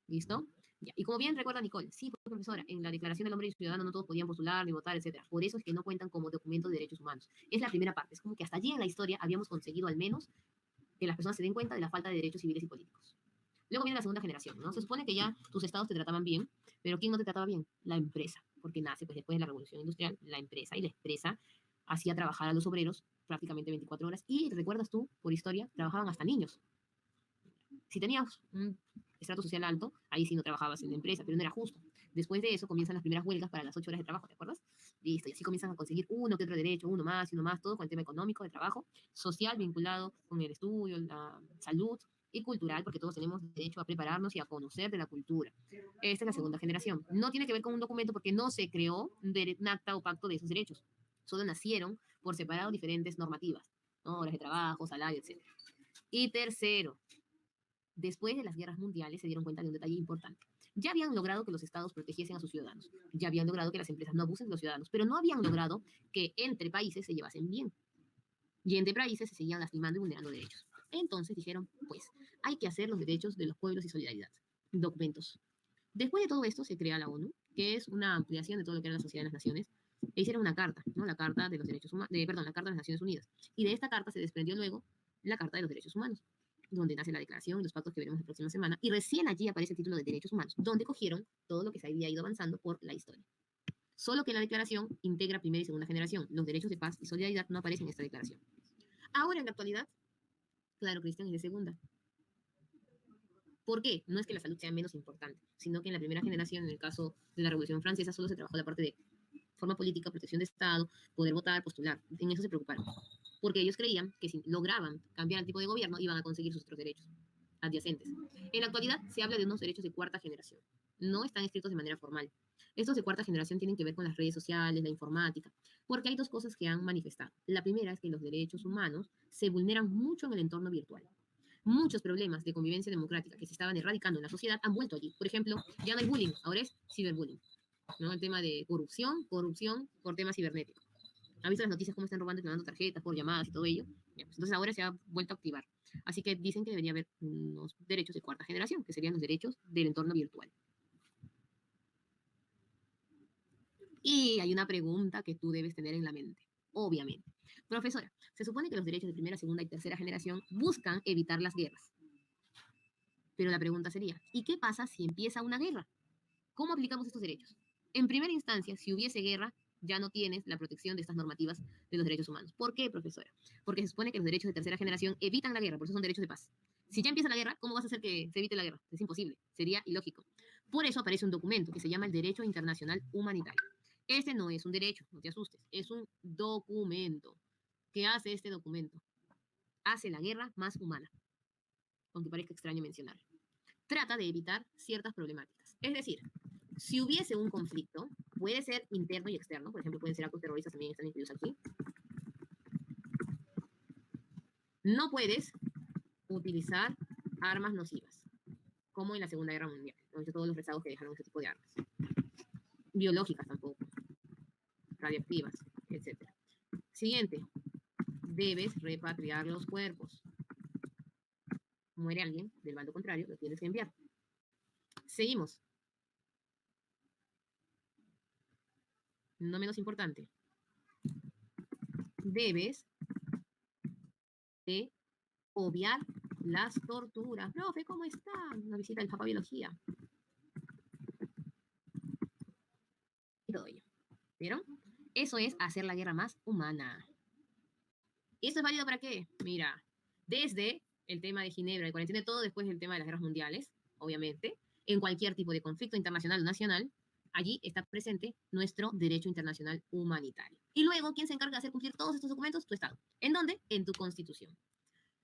S1: ¿Listo? Ya. Y como bien recuerda Nicole, sí, profesora, en la Declaración del Hombre y Ciudadano no todos podían postular ni votar, etcétera. Por eso es que no cuentan como documentos de derechos humanos. Es la primera parte. Es como que hasta allí en la historia habíamos conseguido al menos que las personas se den cuenta de la falta de derechos civiles y políticos. Luego viene la segunda generación, ¿no? Se supone que ya tus estados te trataban bien, pero ¿quién no te trataba bien? La empresa, porque nace pues después de la revolución industrial, la empresa, y la empresa hacía trabajar a los obreros prácticamente 24 horas, y recuerdas tú, por historia, trabajaban hasta niños. Si tenías un estrato social alto, ahí sí no trabajabas en la empresa, pero no era justo. Después de eso comienzan las primeras huelgas para las 8 horas de trabajo, ¿te acuerdas? Listo, y así comienzan a conseguir uno que otro derecho, uno más y uno más, todo con el tema económico, de trabajo, social vinculado con el estudio, la salud y cultural, porque todos tenemos derecho a prepararnos y a conocer de la cultura. Esta es la segunda generación. No tiene que ver con un documento porque no se creó un acta o pacto de esos derechos. Solo nacieron por separado diferentes normativas, ¿no? Horas de trabajo, salario, etc. Y tercero, después de las guerras mundiales se dieron cuenta de un detalle importante. Ya habían logrado que los estados protegiesen a sus ciudadanos, ya habían logrado que las empresas no abusen de los ciudadanos, pero no habían logrado que entre países se llevasen bien. Y entre países se seguían lastimando y vulnerando derechos. Entonces dijeron, pues, hay que hacer los derechos de los pueblos y solidaridad. Documentos. Después de todo esto se crea la ONU, que es una ampliación de todo lo que era la Sociedad de las Naciones, e hicieron una carta, ¿no? La Carta de los Derechos Humanos, perdón, la Carta de las Naciones Unidas. Y de esta carta se desprendió luego la Carta de los Derechos Humanos, donde nace la declaración y los pactos que veremos la próxima semana, y recién allí aparece el título de Derechos Humanos, donde cogieron todo lo que se había ido avanzando por la historia. Solo que la declaración integra primera y segunda generación. Los derechos de paz y solidaridad no aparecen en esta declaración. Ahora, en la actualidad, claro, Cristian es de segunda. ¿Por qué? No es que la salud sea menos importante, sino que en la primera generación, en el caso de la Revolución Francesa, solo se trabajó la parte de forma política, protección de Estado, poder votar, postular. En eso se preocuparon. Porque ellos creían que si lograban cambiar el tipo de gobierno, iban a conseguir sus otros derechos adyacentes. En la actualidad se habla de unos derechos de cuarta generación. No están escritos de manera formal. Estos de cuarta generación tienen que ver con las redes sociales, la informática, porque hay dos cosas que han manifestado. La primera es que los derechos humanos se vulneran mucho en el entorno virtual. Muchos problemas de convivencia democrática que se estaban erradicando en la sociedad han vuelto allí. Por ejemplo, ya no hay bullying, ahora es ciberbullying, ¿no? El tema de corrupción por temas cibernéticos. ¿Han visto las noticias cómo están robando y clonando tarjetas por llamadas y todo ello? Ya, pues, entonces ahora se ha vuelto a activar. Así que dicen que debería haber unos derechos de cuarta generación, que serían los derechos del entorno virtual. Y hay una pregunta que tú debes tener en la mente, obviamente. Profesora, se supone que los derechos de primera, segunda y tercera generación buscan evitar las guerras. Pero la pregunta sería, ¿y qué pasa si empieza una guerra? ¿Cómo aplicamos estos derechos? En primera instancia, si hubiese guerra, ya no tienes la protección de estas normativas de los derechos humanos. ¿Por qué, profesora? Porque se supone que los derechos de tercera generación evitan la guerra, por eso son derechos de paz. Si ya empieza la guerra, ¿cómo vas a hacer que se evite la guerra? Es imposible, sería ilógico. Por eso aparece un documento que se llama el Derecho Internacional Humanitario. Este no es un derecho, no te asustes, es un documento. ¿Qué hace este documento? Hace la guerra más humana, aunque parezca extraño mencionarlo. Trata de evitar ciertas problemáticas. Es decir, si hubiese un conflicto, puede ser interno y externo, por ejemplo, pueden ser actos terroristas, también están incluidos aquí. No puedes utilizar armas nocivas, como en la Segunda Guerra Mundial, ¿no? Todos los rezagos que dejaron ese tipo de armas. Biológicas tampoco, radiactivas, etc. Siguiente, debes repatriar los cuerpos. Muere alguien del bando contrario, lo tienes que enviar. Seguimos. No menos importante, debes de obviar las torturas. Profe, ¿cómo está? Una visita del Papa Biología. Y todo ello. ¿Vieron? Eso es hacer la guerra más humana. ¿Esto es válido para qué? Mira, desde el tema de Ginebra, el 49, todo después del tema de las guerras mundiales, obviamente, en cualquier tipo de conflicto internacional o nacional, allí está presente nuestro derecho internacional humanitario. Y luego, ¿quién se encarga de hacer cumplir todos estos documentos? Tu Estado. ¿En dónde? En tu Constitución.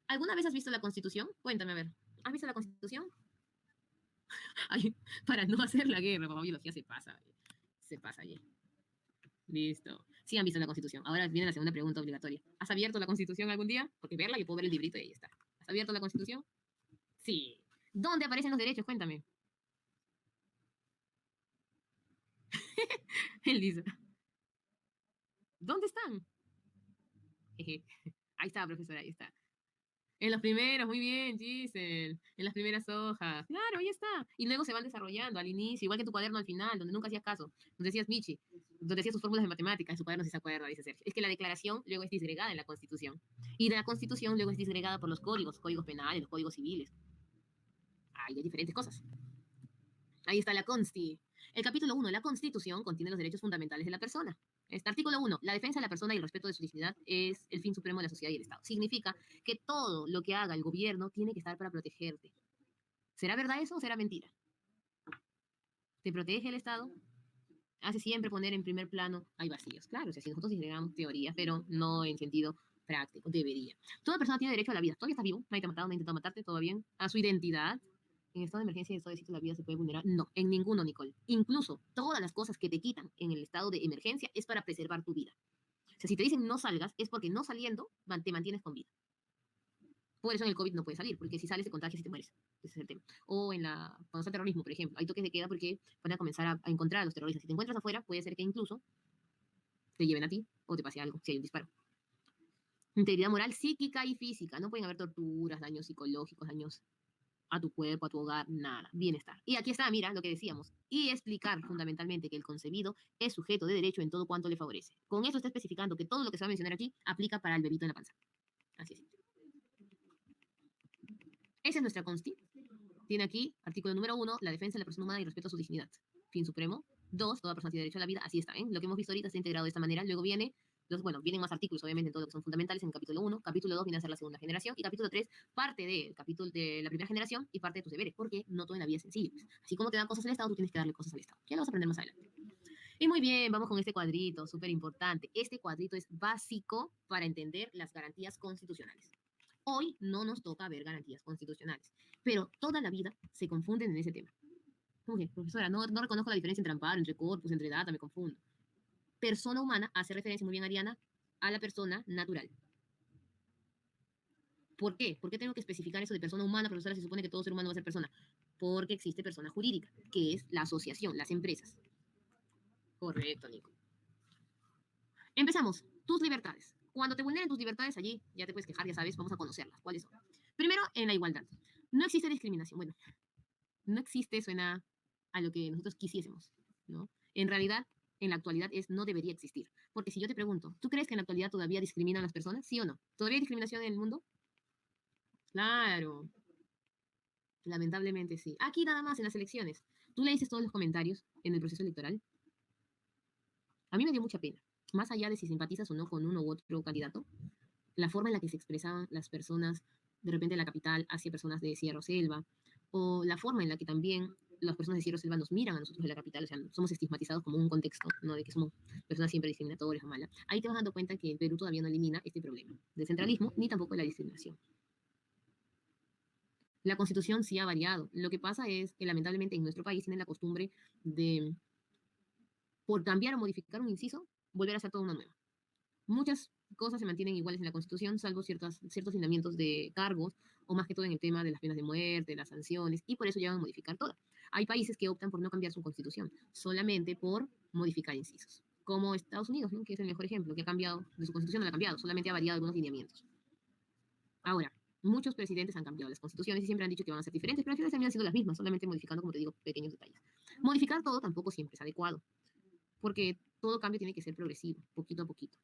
S1: ¿Alguna vez has visto la Constitución? Cuéntame, a ver. ¿Has visto la Constitución? Ay, para no hacer la guerra, papá, biología se pasa. Se pasa allí. Listo. Sí han visto la Constitución. Ahora viene la segunda pregunta obligatoria. ¿Has abierto la Constitución algún día? Porque verla yo puedo ver el librito y ahí está. ¿Has abierto la Constitución? Sí. ¿Dónde aparecen los derechos? Cuéntame. Elisa. ¿Dónde están? Jeje. Ahí está, profesora, ahí está. En los primeros, muy bien, Giselle. En las primeras hojas. Claro, ahí está. Y luego se van desarrollando al inicio, igual que tu cuaderno al final, donde nunca hacías caso. Donde decías Michi, donde decías sus fórmulas de matemáticas, en su cuaderno sí se acuerda, dice Sergio. Es que la declaración luego es disgregada en la Constitución. Y de la Constitución luego es disgregada por los códigos penales, los códigos civiles. Hay diferentes cosas. Ahí está la Consti. El capítulo 1, la Constitución, contiene los derechos fundamentales de la persona. Este artículo 1, la defensa de la persona y el respeto de su dignidad es el fin supremo de la sociedad y el Estado. Significa que todo lo que haga el gobierno tiene que estar para protegerte. ¿Será verdad eso o será mentira? ¿Te protege el Estado? Hace siempre poner en primer plano, hay vacíos. Claro, o sea, si nosotros disgregamos teorías, pero no en sentido práctico, debería. Toda persona tiene derecho a la vida. Todavía estás vivo, nadie te ha matado, nadie ha intentado matarte, todo bien. A su identidad. ¿En estado de emergencia y estado de sitio la vida se puede vulnerar? No, en ninguno, Nicole. Incluso todas las cosas que te quitan en el estado de emergencia es para preservar tu vida. O sea, si te dicen no salgas, es porque no saliendo te mantienes con vida. Por eso en el COVID no puedes salir, porque si sales te contagias y te mueres. Ese es el tema. O cuando está el terrorismo, por ejemplo, hay toques de queda porque van a comenzar a encontrar a los terroristas. Si te encuentras afuera, puede ser que incluso te lleven a ti o te pase algo, si hay un disparo. Integridad moral, psíquica y física. No pueden haber torturas, daños psicológicos, daños a tu cuerpo, a tu hogar, nada. Bienestar. Y aquí está, mira, lo que decíamos. Y explicar fundamentalmente que el concebido es sujeto de derecho en todo cuanto le favorece. Con eso está especificando que todo lo que se va a mencionar aquí aplica para el bebito en la panza. Así es. Esa es nuestra consti. Tiene aquí, artículo número 1, la defensa de la persona humana y respeto a su dignidad. Fin supremo. 2, toda persona tiene derecho a la vida. Así está, ¿eh? Lo que hemos visto ahorita está integrado de esta manera. Luego vienen más artículos, obviamente, en todo lo que son fundamentales en capítulo 1. Capítulo 2 viene a ser la segunda generación. Y capítulo 3, parte del capítulo de la primera generación y parte de tus deberes. Porque no todo en la vida es sencillo. Así como te dan cosas al Estado, tú tienes que darle cosas al Estado. Ya lo vas a aprender más adelante. Y muy bien, vamos con este cuadrito, súper importante. Este cuadrito es básico para entender las garantías constitucionales. Hoy no nos toca ver garantías constitucionales, pero toda la vida se confunden en ese tema. ¿Cómo que, profesora? No reconozco la diferencia entre amparo, entre corpus, entre data, me confundo. Persona humana hace referencia, muy bien, Ariana, a la persona natural. ¿Por qué? ¿Por qué tengo que especificar eso de persona humana, profesora? Se supone que todo ser humano va a ser persona. Porque existe persona jurídica, que es la asociación, las empresas. Correcto, Nico. Empezamos. Tus libertades. Cuando te vulneren tus libertades allí, ya te puedes quejar, ya sabes, vamos a conocerlas. ¿Cuáles son? Primero, en la igualdad. No existe discriminación. Bueno, no existe, suena a lo que nosotros quisiésemos, ¿no? En realidad, en la actualidad no debería existir. Porque si yo te pregunto, ¿tú crees que en la actualidad todavía discriminan a las personas? ¿Sí o no? ¿Todavía hay discriminación en el mundo? Claro. Lamentablemente sí. Aquí nada más en las elecciones. Tú leíste todos los comentarios en el proceso electoral. A mí me dio mucha pena. Más allá de si simpatizas o no con uno u otro candidato, la forma en la que se expresaban las personas de repente de la capital hacia personas de Sierra o Selva, o la forma en la que también las personas de Sierra o Selva nos miran a nosotros de la capital, o sea, somos estigmatizados como un contexto, ¿no? De que somos personas siempre discriminatorias o malas. Ahí te vas dando cuenta que el Perú todavía no elimina este problema del centralismo ni tampoco de la discriminación. La constitución sí ha variado. Lo que pasa es que lamentablemente en nuestro país tienen la costumbre de, por cambiar o modificar un inciso, volver a hacer toda una nueva. Muchas cosas se mantienen iguales en la Constitución, salvo ciertos lineamientos de cargos, o más que todo en el tema de las penas de muerte, las sanciones, y por eso llegan a modificar toda. Hay países que optan por no cambiar su Constitución, solamente por modificar incisos, como Estados Unidos, ¿no? Que es el mejor ejemplo, que ha cambiado, de su Constitución no la ha cambiado, solamente ha variado algunos lineamientos. Ahora, muchos presidentes han cambiado las constituciones y siempre han dicho que van a ser diferentes, pero al final terminan siendo las mismas, solamente modificando, como te digo, pequeños detalles. Modificar todo tampoco siempre es adecuado, porque todo cambio tiene que ser progresivo, poquito a poquito.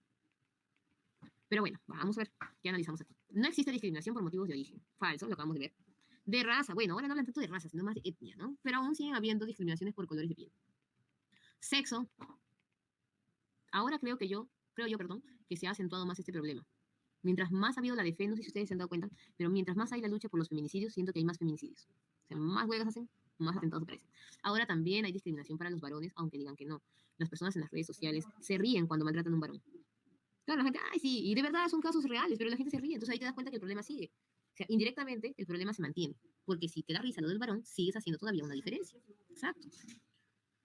S1: Pero bueno, vamos a ver qué analizamos aquí. No existe discriminación por motivos de origen. Falso, lo acabamos de ver. De raza, bueno, ahora no hablan tanto de raza, sino más de etnia, ¿no? Pero aún siguen habiendo discriminaciones por colores de piel. Sexo, ahora creo yo, perdón, que se ha acentuado más este problema. Mientras más ha habido la defensa, no sé si ustedes se han dado cuenta, pero mientras más hay la lucha por los feminicidios, siento que hay más feminicidios. O sea, más huelgas hacen, más atentados aparecen. Ahora también hay discriminación para los varones, aunque digan que no. Las personas en las redes sociales se ríen cuando maltratan a un varón. Claro, la gente, ay, sí, y de verdad son casos reales, pero la gente se ríe, entonces ahí te das cuenta que el problema sigue. O sea, indirectamente el problema se mantiene, porque si te da risa lo del varón, sigues haciendo todavía una diferencia. Exacto.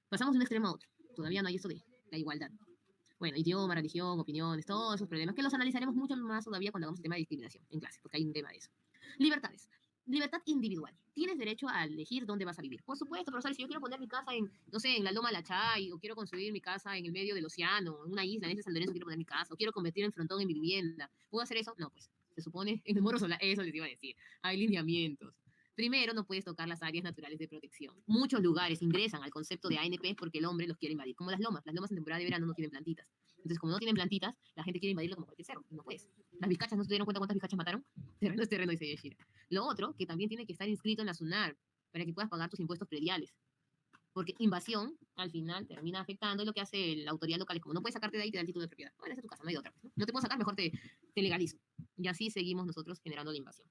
S1: Pasamos de un extremo a otro. Todavía no hay esto de la igualdad. Bueno, idioma, religión, opiniones, todos esos problemas que los analizaremos mucho más todavía cuando hagamos el tema de discriminación en clase, porque hay un tema de eso. Libertades. Libertad individual. Tienes derecho a elegir dónde vas a vivir. Por supuesto, profesor, si yo quiero poner mi casa en, no sé, en la Loma Lachay, o quiero construir mi casa en el medio del océano, en una isla, en ese San Lorenzo quiero poner mi casa, o quiero convertir en frontón en mi vivienda, ¿puedo hacer eso? No, pues, se supone, en el Moro Solar, eso les iba a decir. Hay lineamientos. Primero, no puedes tocar las áreas naturales de protección. Muchos lugares ingresan al concepto de ANP porque el hombre los quiere invadir, como las lomas. Las lomas en temporada de verano no tienen plantitas. Entonces, como no tienen plantitas, la gente quiere invadirlo como cualquier cerro. Y no puedes. Las vizcachas, ¿no se dieron cuenta cuántas vizcachas mataron? Terreno es terreno, dice Yashira. Lo otro, que también tiene que estar inscrito en la SUNAR para que puedas pagar tus impuestos prediales. Porque invasión, al final, termina afectando y lo que hace la autoridad local es como no puedes sacarte de ahí, te da el título de propiedad. Bueno, esa es tu casa, no hay otra. No te puedo sacar, mejor te legalizo. Y así seguimos nosotros generando la invasión.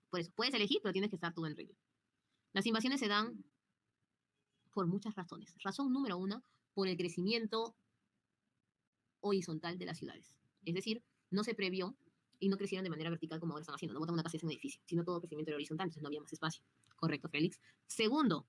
S1: Por eso, puedes elegir, pero tienes que estar todo en regla. Las invasiones se dan por muchas razones. Razón número uno, por el crecimiento horizontal de las ciudades. Es decir, no se previó y no crecieron de manera vertical como ahora están haciendo. No botan una casa y hacen un edificio, sino todo crecimiento era horizontal, entonces no había más espacio. Correcto, Félix. Segundo,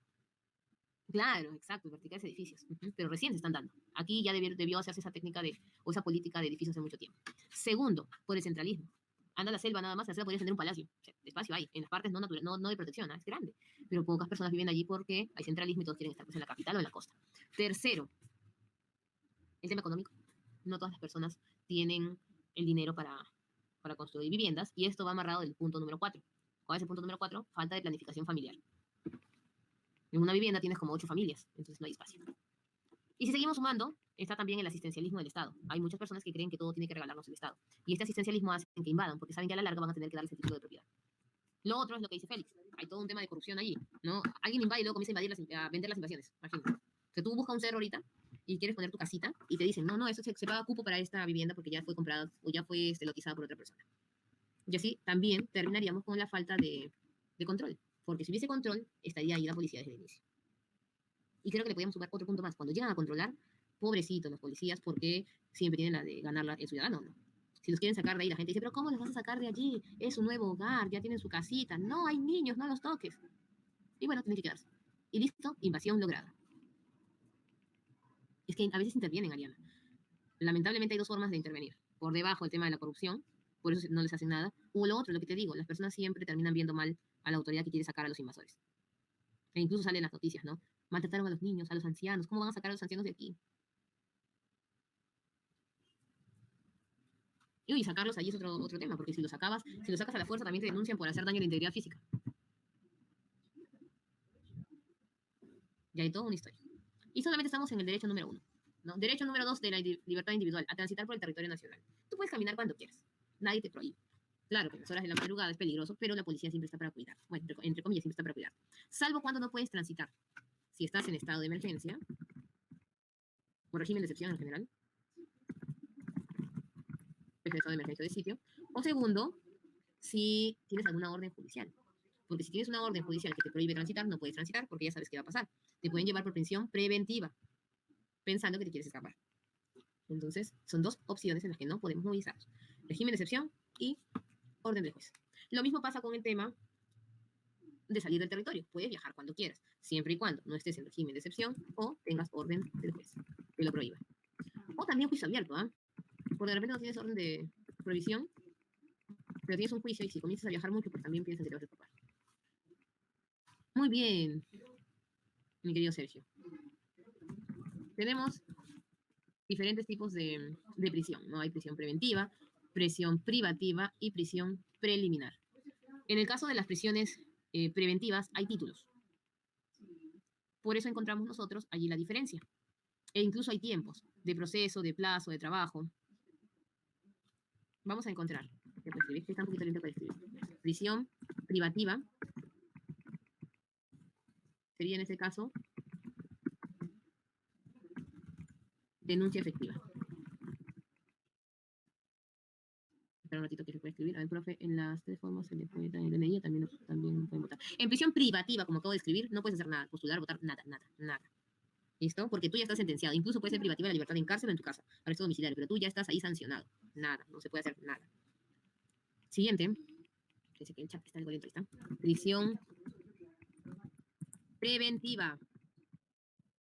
S1: claro, exacto, verticales edificios, pero recién se están dando. Aquí ya debió hacerse esa técnica o esa política de edificios hace mucho tiempo. Segundo, por el centralismo. Anda a la selva nada más, en la selva podrías tener un palacio. O sea, espacio hay, en las partes no de protección, ¿no? Es grande. Pero pocas personas viven allí porque hay centralismo y todos quieren estar pues, en la capital o en la costa. Tercero, el tema económico. No todas las personas tienen el dinero para construir viviendas y esto va amarrado del punto número 4. ¿Cuál es el punto número 4? Falta de planificación familiar. En una vivienda tienes como 8 familias, entonces no hay espacio. Y si seguimos sumando, está también el asistencialismo del Estado. Hay muchas personas que creen que todo tiene que regalarnos el Estado. Y este asistencialismo hace que invadan, porque saben que a la larga van a tener que darles el título de propiedad. Lo otro es lo que dice Félix. Hay todo un tema de corrupción allí, ¿no? Alguien invade y luego comienza a vender las invasiones. Imagínate. O sea, tú buscas un cerro ahorita y quieres poner tu casita y te dicen, no, eso se paga cupo para esta vivienda porque ya fue comprada o ya fue lotizada por otra persona. Y así también terminaríamos con la falta de control. Porque si hubiese control, estaría ahí la policía desde el inicio. Y creo que le podríamos sumar otro punto más. Cuando llegan a controlar, pobrecitos los policías, porque siempre tienen la de ganar el ciudadano, ¿no? Si los quieren sacar de ahí, la gente dice, pero ¿cómo los vas a sacar de allí? Es su nuevo hogar, ya tienen su casita. No, hay niños, no los toques. Y bueno, tienen que quedarse. Y listo, invasión lograda. Es que a veces intervienen, Ariana. Lamentablemente hay dos formas de intervenir. Por debajo el tema de la corrupción, por eso no les hacen nada. O lo otro, lo que te digo, las personas siempre terminan viendo mal a la autoridad que quiere sacar a los invasores. E incluso salen las noticias, ¿no? Maltrataron a los niños, a los ancianos. ¿Cómo van a sacar a los ancianos de aquí? Y sacarlos allí es otro tema, porque si los sacas a la fuerza también te denuncian por hacer daño a la integridad física. Ya hay toda una historia. Y solamente estamos en el derecho número 1. ¿No? Derecho número 2 de la libertad individual, a transitar por el territorio nacional. Tú puedes caminar cuando quieras. Nadie te prohíbe. Claro que en las horas de la madrugada es peligroso, pero la policía siempre está para cuidar. Bueno, entre comillas, siempre está para cuidar. Salvo cuando no puedes transitar. Si estás en estado de emergencia, o régimen de excepción en general, es el estado de emergencia de sitio. O segundo, si tienes alguna orden judicial. Porque si tienes una orden judicial que te prohíbe transitar, no puedes transitar porque ya sabes qué va a pasar. Te pueden llevar por prisión preventiva, pensando que te quieres escapar. Entonces, son dos opciones en las que no podemos movilizarnos. Régimen de excepción y orden del juez. Lo mismo pasa con el tema de salir del territorio. Puedes viajar cuando quieras, siempre y cuando no estés en régimen de excepción o tengas orden del juez que lo prohíba. O también juicio abierto, ¿ah? Porque de repente no tienes orden de prohibición, pero tienes un juicio y si comienzas a viajar mucho, pues también piensas que te vas a escapar. Muy bien, mi querido Sergio. Tenemos diferentes tipos de prisión, ¿no? Hay prisión preventiva, prisión privativa y prisión preliminar. En el caso de las prisiones preventivas hay títulos. Por eso encontramos nosotros allí la diferencia. E incluso hay tiempos de proceso, de plazo, de trabajo. Vamos a encontrar, que está un poquito lento para escribir. Prisión privativa sería en este caso denuncia efectiva. Espera un ratito que se puede escribir. A ver, profe, en las tres formas se le puede dar en el DNI, también pueden votar. En prisión privativa, como acabo de escribir, no puedes hacer nada, postular, votar, nada. ¿Listo? Porque tú ya estás sentenciado. Incluso puede ser privativa de la libertad en cárcel o en tu casa, arresto domiciliario, pero tú ya estás ahí sancionado. Nada, no se puede hacer nada. Siguiente. Dice que el chat está algo lento, ahí está. Prisión preventiva.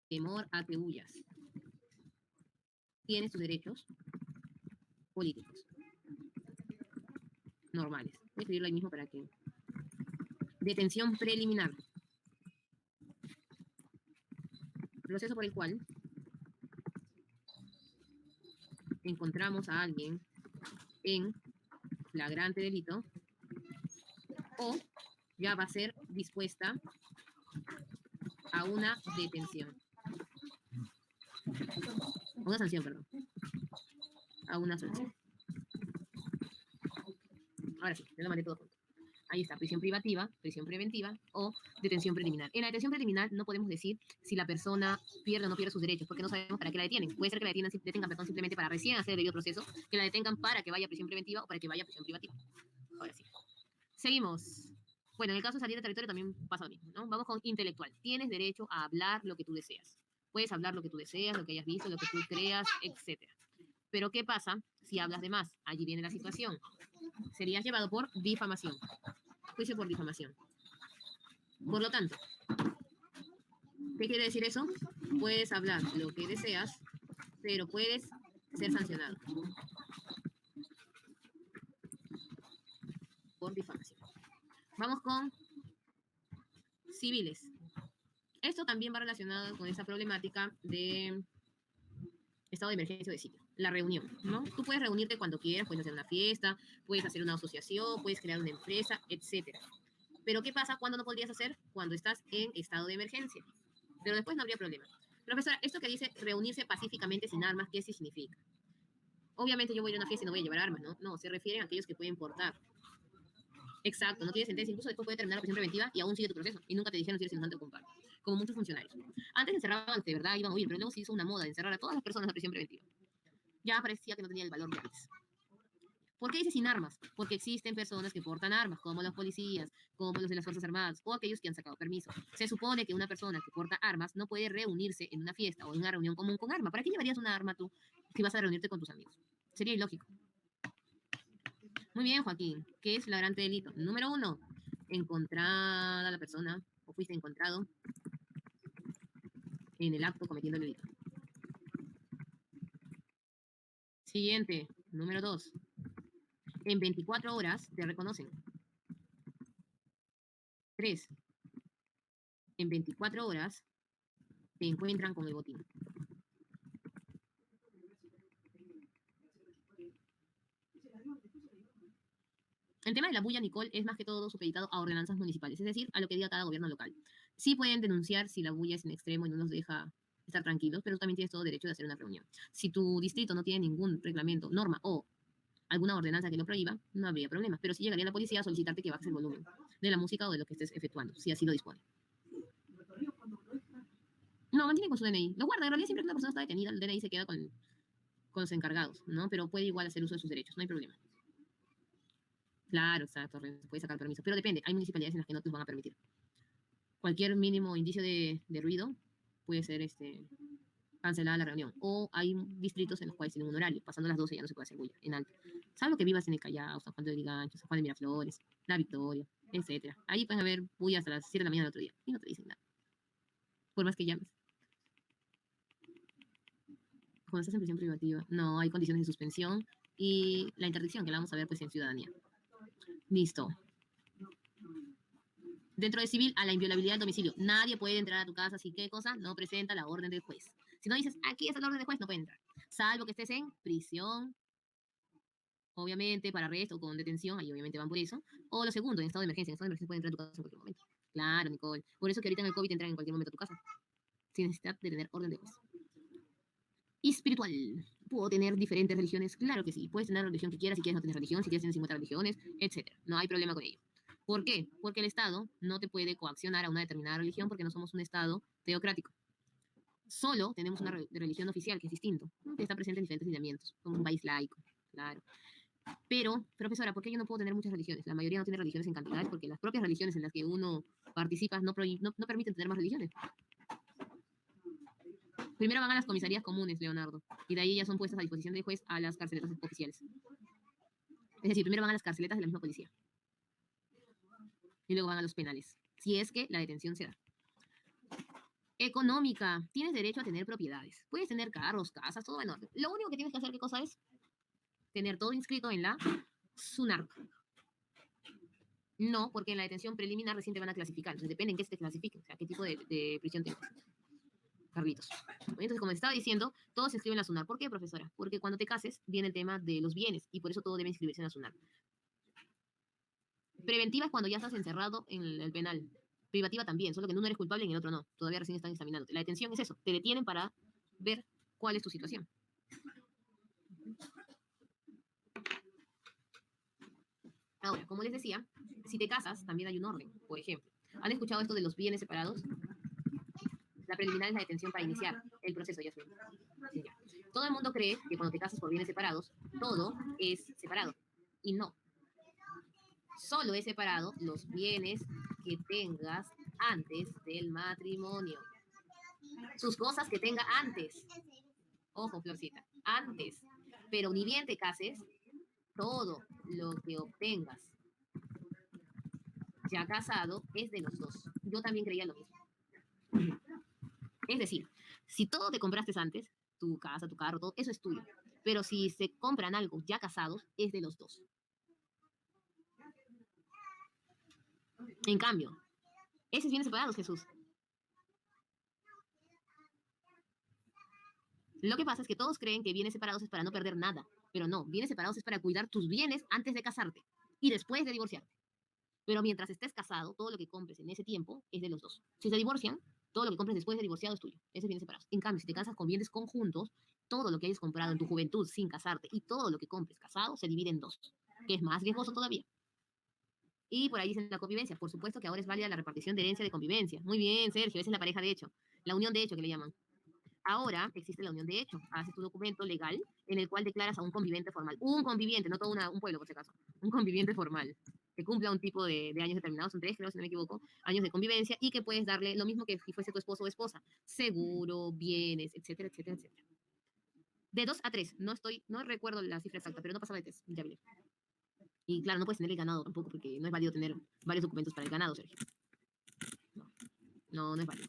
S1: Temor a que huyas. Tienes tus derechos políticos normales. Voy a escribirlo ahí mismo para que... Detención preliminar. Proceso por el cual encontramos a alguien en flagrante delito o ya va a ser dispuesta a una detención. A una sanción, perdón. A una sanción. Ahora sí, ya lo mandé todo junto. Ahí está, prisión privativa, prisión preventiva o detención preliminar. En la detención preliminar no podemos decir si la persona pierde o no pierde sus derechos, porque no sabemos para qué la detienen. Puede ser que la detengan perdón, simplemente para recién hacer el debido proceso, que la detengan para que vaya a prisión preventiva o para que vaya a prisión privativa. Ahora sí. Seguimos. Bueno, en el caso de salir de territorio también pasa lo mismo, ¿no? Vamos con intelectual. Tienes derecho a hablar lo que tú deseas. Puedes hablar lo que tú deseas, lo que hayas visto, lo que tú creas, etc. Pero ¿qué pasa si hablas de más? Allí viene la situación. Serías llevado por difamación. Juicio por difamación. Por lo tanto, ¿qué quiere decir eso? Puedes hablar lo que deseas, pero puedes ser sancionado por difamación. Vamos con civiles. Esto también va relacionado con esa problemática de estado de emergencia o de sitio. La reunión, ¿no? Tú puedes reunirte cuando quieras, puedes hacer una fiesta, puedes hacer una asociación, puedes crear una empresa, etc. Pero ¿qué pasa cuando no podrías hacer? Cuando estás en estado de emergencia. Pero después no habría problema. Profesora, esto que dice reunirse pacíficamente sin armas, ¿qué significa? Obviamente yo voy a ir a una fiesta y no voy a llevar armas, ¿no? No, se refieren a aquellos que pueden portar. Exacto, no tiene sentencia, incluso después puede terminar la prisión preventiva y aún sigue tu proceso. Y nunca te dijeron si eres inocente o culpable. Como muchos funcionarios. Antes encerraban, de verdad, iban a huir, pero luego se hizo una moda de encerrar a todas las personas en la prisión preventiva. Ya parecía que no tenía el valor de antes. ¿Por qué dice sin armas? Porque existen personas que portan armas, como los policías, como los de las Fuerzas Armadas, o aquellos que han sacado permiso. Se supone que una persona que porta armas no puede reunirse en una fiesta o en una reunión común con arma. ¿Para qué llevarías una arma tú si vas a reunirte con tus amigos? Sería ilógico. Muy bien, Joaquín. ¿Qué es flagrante delito? Número 1, encontrada la persona, o fuiste encontrado en el acto cometiendo el delito. Siguiente, número 2. En 24 horas te reconocen. 3. En 24 horas te encuentran con el botín. El tema de la bulla, Nicole, es más que todo supeditado a ordenanzas municipales, es decir, a lo que diga cada gobierno local. Sí pueden denunciar si la bulla es en extremo y no nos deja estar tranquilos, pero también tienes todo derecho de hacer una reunión. Si tu distrito no tiene ningún reglamento, norma o alguna ordenanza que lo prohíba, no habría problema. Pero sí llegaría la policía a solicitarte que bajes el volumen de la música o de lo que estés efectuando, si así lo dispone. No, mantiene con su DNI. Lo guarda, en realidad siempre que una persona está detenida, el DNI se queda con los encargados, ¿no? Pero puede igual hacer uso de sus derechos, no hay problema. Claro, exacto, puede sacar permiso, pero depende, hay municipalidades en las que no te van a permitir. Cualquier mínimo indicio de ruido puede ser cancelada la reunión. O hay distritos en los cuales tienen un horario, pasando las 12 ya no se puede hacer bulla, en alto. Salvo que vivas en el Callao, San Juan de Lurigancho, San Juan de Miraflores, La Victoria, etc. Ahí pueden haber bullas hasta las 7 de la mañana del otro día y no te dicen nada. Por más que llames. Cuando estás en prisión privativa, no hay condiciones de suspensión y la interdicción, que la vamos a ver pues en ciudadanía. Listo. Dentro de civil, a la inviolabilidad del domicilio. Nadie puede entrar a tu casa si qué cosa no presenta la orden del juez. Si no dices, aquí está la orden del juez, no puede entrar. Salvo que estés en prisión, obviamente, para arresto o con detención, ahí obviamente van por eso. O lo segundo, en estado de emergencia. En estado de emergencia puede entrar a tu casa en cualquier momento. Claro, Nicole. Por eso que ahorita en el COVID entran en cualquier momento a tu casa, sin necesidad de tener orden de juez. Y espiritual. ¿Puedo tener diferentes religiones? Claro que sí. Puedes tener la religión que quieras, si quieres no tener religión, si quieres tener 50 religiones, etcétera. No hay problema con ello. ¿Por qué? Porque el Estado no te puede coaccionar a una determinada religión porque no somos un Estado teocrático. Solo tenemos una religión oficial, que es distinto, que está presente en diferentes lineamientos, como un país laico, claro. Pero, profesora, ¿por qué yo no puedo tener muchas religiones? La mayoría no tiene religiones en cantidades porque las propias religiones en las que uno participa no permiten tener más religiones. Primero van a las comisarías comunes, Leonardo, y de ahí ya son puestas a disposición del juez a las carceletas oficiales. Es decir, primero van a las carceletas de la misma policía y luego van a los penales, si es que la detención se da. Económica, tienes derecho a tener propiedades. Puedes tener carros, casas, todo en orden. Lo único que tienes que hacer, ¿qué cosa es? Tener todo inscrito en la SUNARC. No, porque en la detención preliminar recién te van a clasificar. Entonces depende en qué se te clasifique, o sea, qué tipo de prisión tengas. Carlitos. Entonces, como les estaba diciendo, todo se escribe en la SUNAR. ¿Por qué, profesora? Porque cuando te cases viene el tema de los bienes y por eso todo debe inscribirse en la SUNAR. Preventiva es cuando ya estás encerrado en el penal. Privativa también, solo que en uno eres culpable y en el otro no. Todavía recién están examinándote. La detención es eso, te detienen para ver cuál es tu situación. Ahora, como les decía, si te casas, también hay un orden. Por ejemplo, ¿han escuchado esto de los bienes separados? La preliminar es la detención para iniciar el proceso, ya. Sí, ya. Todo el mundo cree que cuando te casas por bienes separados, todo es separado. Y no. Solo es separado los bienes que tengas antes del matrimonio. Sus cosas que tenga antes. Ojo, Florcita, antes. Pero ni bien te cases, todo lo que obtengas ya casado es de los dos. Yo también creía lo mismo. Es decir, si todo te compraste antes, tu casa, tu carro, todo, eso es tuyo. Pero si se compran algo ya casados, es de los dos. En cambio, esos bienes separados, Jesús. Lo que pasa es que todos creen que bienes separados es para no perder nada, pero no, bienes separados es para cuidar tus bienes antes de casarte y después de divorciarte. Pero mientras estés casado, todo lo que compres en ese tiempo es de los dos. Si se divorcian, todo lo que compres después de divorciado es tuyo. Ese es bienes separados. En cambio, si te casas con bienes conjuntos, todo lo que hayas comprado en tu juventud sin casarte y todo lo que compres casado se divide en dos, que es más riesgoso todavía. Y por ahí dicen la convivencia. Por supuesto que ahora es válida la repartición de herencia de convivencia. Muy bien, Sergio, esa es la pareja de hecho. La unión de hecho que le llaman. Ahora existe la unión de hecho. Haces tu documento legal en el cual declaras a un conviviente formal. Un conviviente, no todo un pueblo por si acaso. Un conviviente formal que cumpla un tipo de años determinados, son 3, creo, si no me equivoco, años de convivencia y que puedes darle lo mismo que si fuese tu esposo o esposa. Seguro, bienes, etcétera, etcétera, etcétera. De 2 a 3, no recuerdo la cifra exacta, pero no pasaba de 3, ya veré. Y claro, no puedes tener el ganado tampoco porque no es válido tener varios documentos para el ganado, Sergio. No es válido.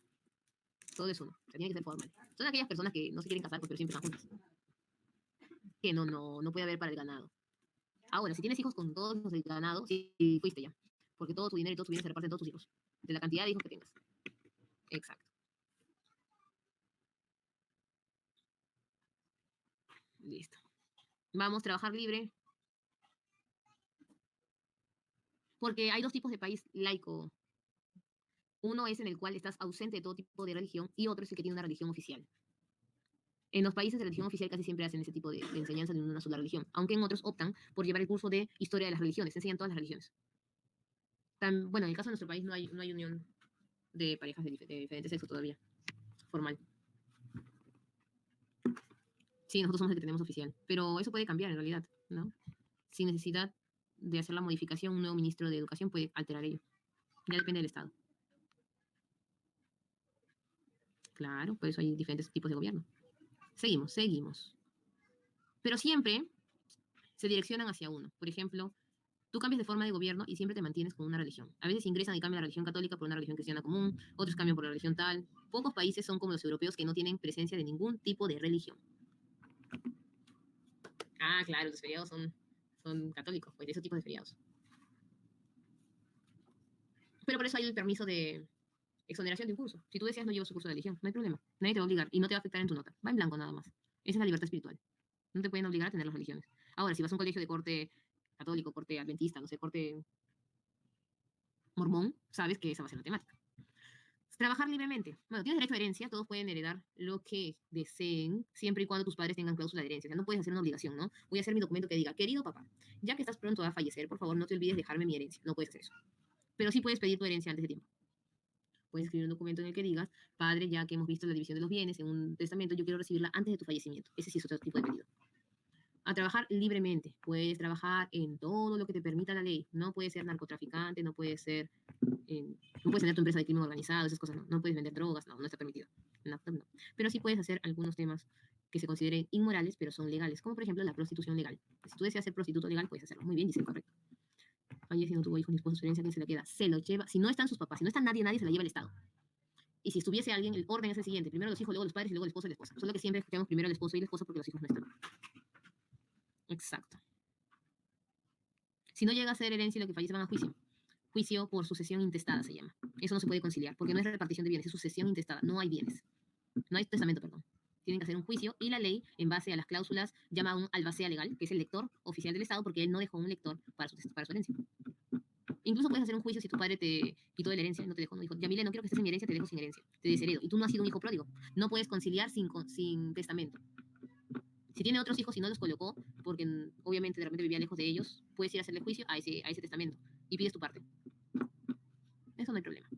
S1: Todo es uno. O sea, tiene que ser formal. Son aquellas personas que no se quieren casar, pero siempre están juntas. Que no puede haber para el ganado. Ahora, si tienes hijos con todos los del ganado, sí, fuiste ya. Porque todo tu dinero y todo tu bienes se reparten todos tus hijos. De la cantidad de hijos que tengas. Exacto. Listo. Vamos, trabajar libre. Porque hay dos tipos de país laico. Uno es en el cual estás ausente de todo tipo de religión y otro es el que tiene una religión oficial. En los países de religión oficial casi siempre hacen ese tipo de enseñanza de una sola religión, aunque en otros optan por llevar el curso de historia de las religiones, enseñan todas las religiones. Bueno, en el caso de nuestro país no hay unión de parejas de diferentes sexos todavía, formal. Sí, nosotros somos el que tenemos oficial, pero eso puede cambiar en realidad, ¿no? Sin necesidad de hacer la modificación, un nuevo ministro de Educación puede alterar ello. Ya depende del Estado. Claro, por eso hay diferentes tipos de gobierno. Seguimos. Pero siempre se direccionan hacia uno. Por ejemplo, tú cambias de forma de gobierno y siempre te mantienes con una religión. A veces ingresan y cambian la religión católica por una religión cristiana común, otros cambian por la religión tal. Pocos países son como los europeos que no tienen presencia de ningún tipo de religión. Ah, claro, los feriados son católicos, pues de esos tipos de feriados. Pero por eso hay el permiso de exoneración de un curso. Si tú deseas no llevas su curso de religión, no hay problema. Nadie te va a obligar y no te va a afectar en tu nota. Va en blanco nada más. Esa es la libertad espiritual. No te pueden obligar a tener las religiones. Ahora, si vas a un colegio de corte católico, corte adventista, no sé, corte mormón, sabes que esa va a ser la temática. Trabajar libremente. Bueno, tienes derecho a herencia, todos pueden heredar lo que deseen, siempre y cuando tus padres tengan cláusula de herencia. O sea, no puedes hacer una obligación, ¿no? Voy a hacer mi documento que diga, querido papá, ya que estás pronto a fallecer, por favor no te olvides dejarme mi herencia. No puedes hacer eso. Pero sí puedes pedir tu herencia antes de tiempo. Puedes escribir un documento en el que digas, padre, ya que hemos visto la división de los bienes en un testamento, yo quiero recibirla antes de tu fallecimiento. Ese sí es otro tipo de pedido. A trabajar libremente. Puedes trabajar en todo lo que te permita la ley. No puedes ser narcotraficante, no puedes ser, no puedes tener tu empresa de crimen organizado, esas cosas no. No puedes vender drogas, no, no está permitido. No, no, no. Pero sí puedes hacer algunos temas que se consideren inmorales, pero son legales, como por ejemplo la prostitución legal. Si tú deseas ser prostituto legal, puedes hacerlo. Muy bien, dice el correcto. Oye, si no tuvo hijos ni esposo, su herencia, ¿quién se la queda? Se lo lleva. Si no están sus papás, si no está nadie, nadie se la lleva el Estado. Y si estuviese alguien, el orden es el siguiente: primero los hijos, luego los padres y luego el esposo y la esposa. Solo que siempre escuchamos primero el esposo y la esposa porque los hijos no están. Exacto. Si no llega a ser herencia, lo que fallece van a juicio. Juicio por sucesión intestada se llama. Eso no se puede conciliar, porque no es repartición de bienes, es sucesión intestada. No hay bienes. No hay testamento, perdón. Tienen que hacer un juicio y la ley, en base a las cláusulas, llama a un albacea legal, que es el lector oficial del Estado, porque él no dejó un lector para su herencia. Incluso puedes hacer un juicio si tu padre te quitó de la herencia, no te dejó, no dijo, Yamile, no quiero que estés en mi herencia, te dejo sin herencia, te desheredo. Y tú no has sido un hijo pródigo. No puedes conciliar sin testamento. Si tiene otros hijos y no los colocó, porque obviamente de repente vivía lejos de ellos, puedes ir a hacerle juicio a ese testamento y pides tu parte. Eso no hay problema.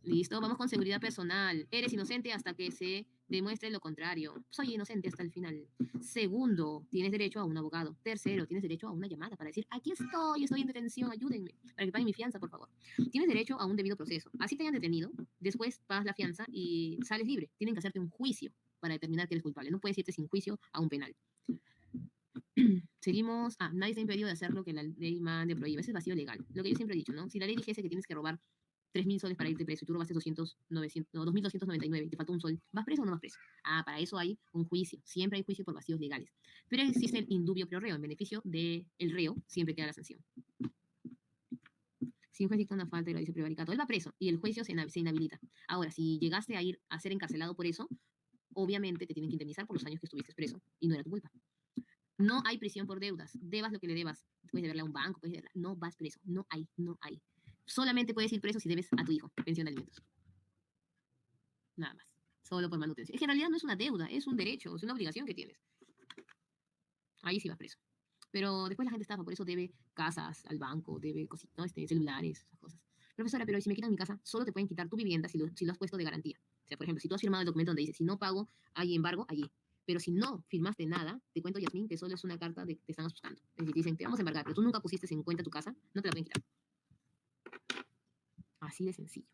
S1: Listo, vamos con seguridad personal. Eres inocente hasta que se demuestre lo contrario. Soy inocente hasta el final. Segundo, tienes derecho a un abogado. Tercero, tienes derecho a una llamada para decir, aquí estoy en detención, ayúdenme, para que paguen mi fianza, por favor. Tienes derecho a un debido proceso. Así te hayan detenido, después pagas la fianza y sales libre. Tienen que hacerte un juicio para determinar que eres culpable. No puedes irte sin juicio a un penal. Seguimos. Nadie está impedido de hacer lo que la ley mande o prohíbe. Ese es vacío legal. Lo que yo siempre he dicho, ¿no? Si la ley dijese que tienes que robar 3.000 soles para irte preso y tú robaste 200, 900, no, 2.299 y te faltó un sol, ¿vas preso o no vas preso? Para eso hay un juicio. Siempre hay juicio por vacíos legales. Pero existe el indubio pro reo. En beneficio del reo siempre queda la sanción. Si un juez dicta una falta y lo dice prevaricato, él va preso y el juicio se inhabilita. Ahora, si llegaste a ir a ser encarcelado por eso, obviamente te tienen que indemnizar por los años que estuviste preso y no era tu culpa. No hay prisión por deudas. Debas lo que le debas. Puedes deberle a un banco, no vas preso. No hay, no hay. Solamente puedes ir preso si debes a tu hijo pensión de alimentos. Nada más. Solo por manutención. Es que en realidad no es una deuda, es un derecho, es una obligación que tienes. Ahí sí vas preso. Pero después la gente estafa, por eso debe casas al banco, debe cositas, ¿no? Celulares, esas cosas. Profesora, pero si me quitan mi casa, solo te pueden quitar tu vivienda si lo has puesto de garantía. O sea, por ejemplo, si tú has firmado el documento donde dice, si no pago, hay embargo, allí. Pero si no firmaste nada, te cuento, Yasmín, que solo es una carta de que te están asustando. Es decir, te dicen, te vamos a embargar, pero tú nunca pusiste en cuenta tu casa, no te la pueden quitar. Así de sencillo.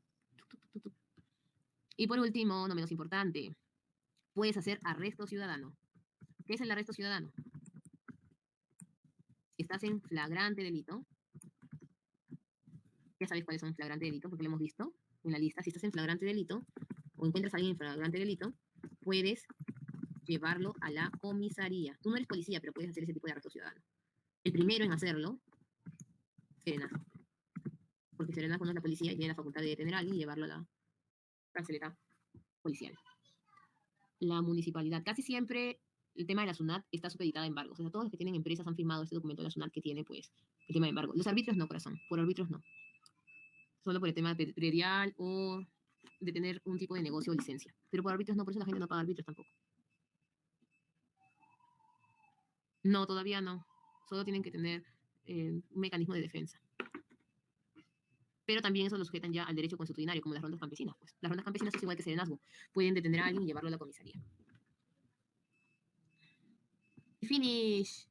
S1: Y por último, no menos importante, puedes hacer arresto ciudadano. ¿Qué es el arresto ciudadano? Si estás en flagrante delito, ya sabes cuáles son flagrante delito, porque lo hemos visto en la lista. Si estás en flagrante delito o encuentras a alguien en flagrante delito, puedes llevarlo a la comisaría. Tú no eres policía, pero puedes hacer ese tipo de arresto ciudadano. El primero en hacerlo, Serenazgo. Porque Serenazgo no es la policía y tiene la facultad de detener a alguien y llevarlo a la carceleta policial. La municipalidad. Casi siempre el tema de la SUNAT está supeditada a embargos. O sea, todos los que tienen empresas han firmado este documento de la SUNAT que tiene, pues, el tema de embargo. Los arbitrios no, corazón. Por arbitrios no. Solo por el tema predial o de tener un tipo de negocio o licencia. Pero por arbitrios no, por eso la gente no paga arbitrios tampoco. No, todavía no. Solo tienen que tener un mecanismo de defensa. Pero también eso lo sujetan ya al derecho consuetudinario, como las rondas campesinas. Pues. Las rondas campesinas es igual que serenazgo. Pueden detener a alguien y llevarlo a la comisaría. Finish.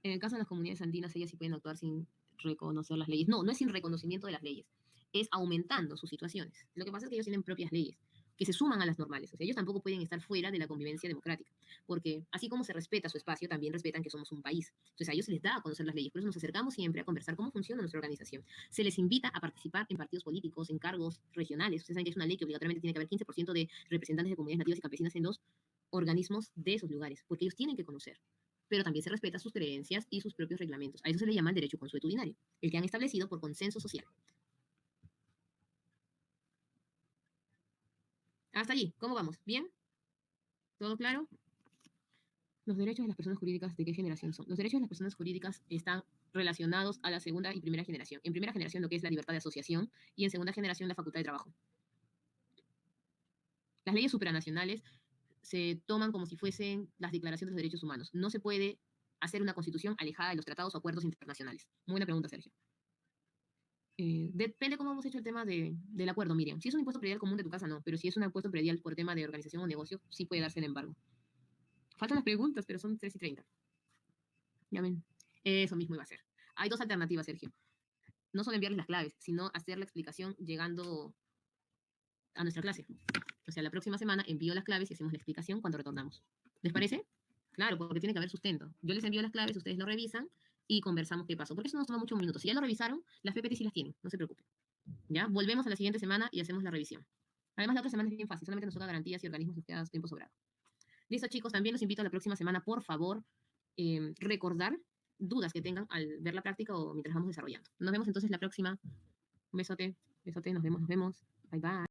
S1: En el caso de las comunidades andinas, ellas sí pueden actuar sin reconocer las leyes. No, no es sin reconocimiento de las leyes. Es aumentando sus situaciones. Lo que pasa es que ellos tienen propias leyes que se suman a las normales. O sea, ellos tampoco pueden estar fuera de la convivencia democrática. Porque así como se respeta su espacio, también respetan que somos un país. Entonces a ellos se les da a conocer las leyes. Por eso nos acercamos siempre a conversar cómo funciona nuestra organización. Se les invita a participar en partidos políticos, en cargos regionales. Ustedes saben que es una ley que obligatoriamente tiene que haber 15% de representantes de comunidades nativas y campesinas en los organismos de esos lugares. Porque ellos tienen que conocer, pero también se respeta sus creencias y sus propios reglamentos. A eso se le llama el derecho consuetudinario, el que han establecido por consenso social. Hasta allí, ¿cómo vamos? ¿Bien? ¿Todo claro? Los derechos de las personas jurídicas, ¿de qué generación son? Los derechos de las personas jurídicas están relacionados a la segunda y primera generación. En primera generación lo que es la libertad de asociación y en segunda generación la facultad de trabajo. Las leyes supranacionales se toman como si fuesen las declaraciones de los derechos humanos. No se puede hacer una constitución alejada de los tratados o acuerdos internacionales. Muy buena pregunta, Sergio. Depende cómo hemos hecho el tema del acuerdo, Miriam. Si es un impuesto predial común de tu casa, no. Pero si es un impuesto predial por tema de organización o negocio, sí puede darse el embargo. Faltan las preguntas, pero son 3:30. Ya ven. Eso mismo iba a ser. Hay dos alternativas, Sergio. No solo enviarles las claves, sino hacer la explicación llegando a nuestra clase. O sea, la próxima semana envío las claves y hacemos la explicación cuando retornamos. ¿Les parece? Claro, porque tiene que haber sustento. Yo les envío las claves, ustedes lo revisan y conversamos qué pasó. Porque eso nos toma muchos minutos. Si ya lo revisaron, las PPT sí las tienen, no se preocupen. ¿Ya? Volvemos a la siguiente semana y hacemos la revisión. Además, la otra semana es bien fácil, solamente nos toca garantías y organismos nos queda tiempo sobrado. Listo, chicos, también los invito a la próxima semana, por favor, recordar dudas que tengan al ver la práctica o mientras vamos desarrollando. Nos vemos entonces la próxima. Un besote, besote, nos vemos, nos vemos. Bye, bye.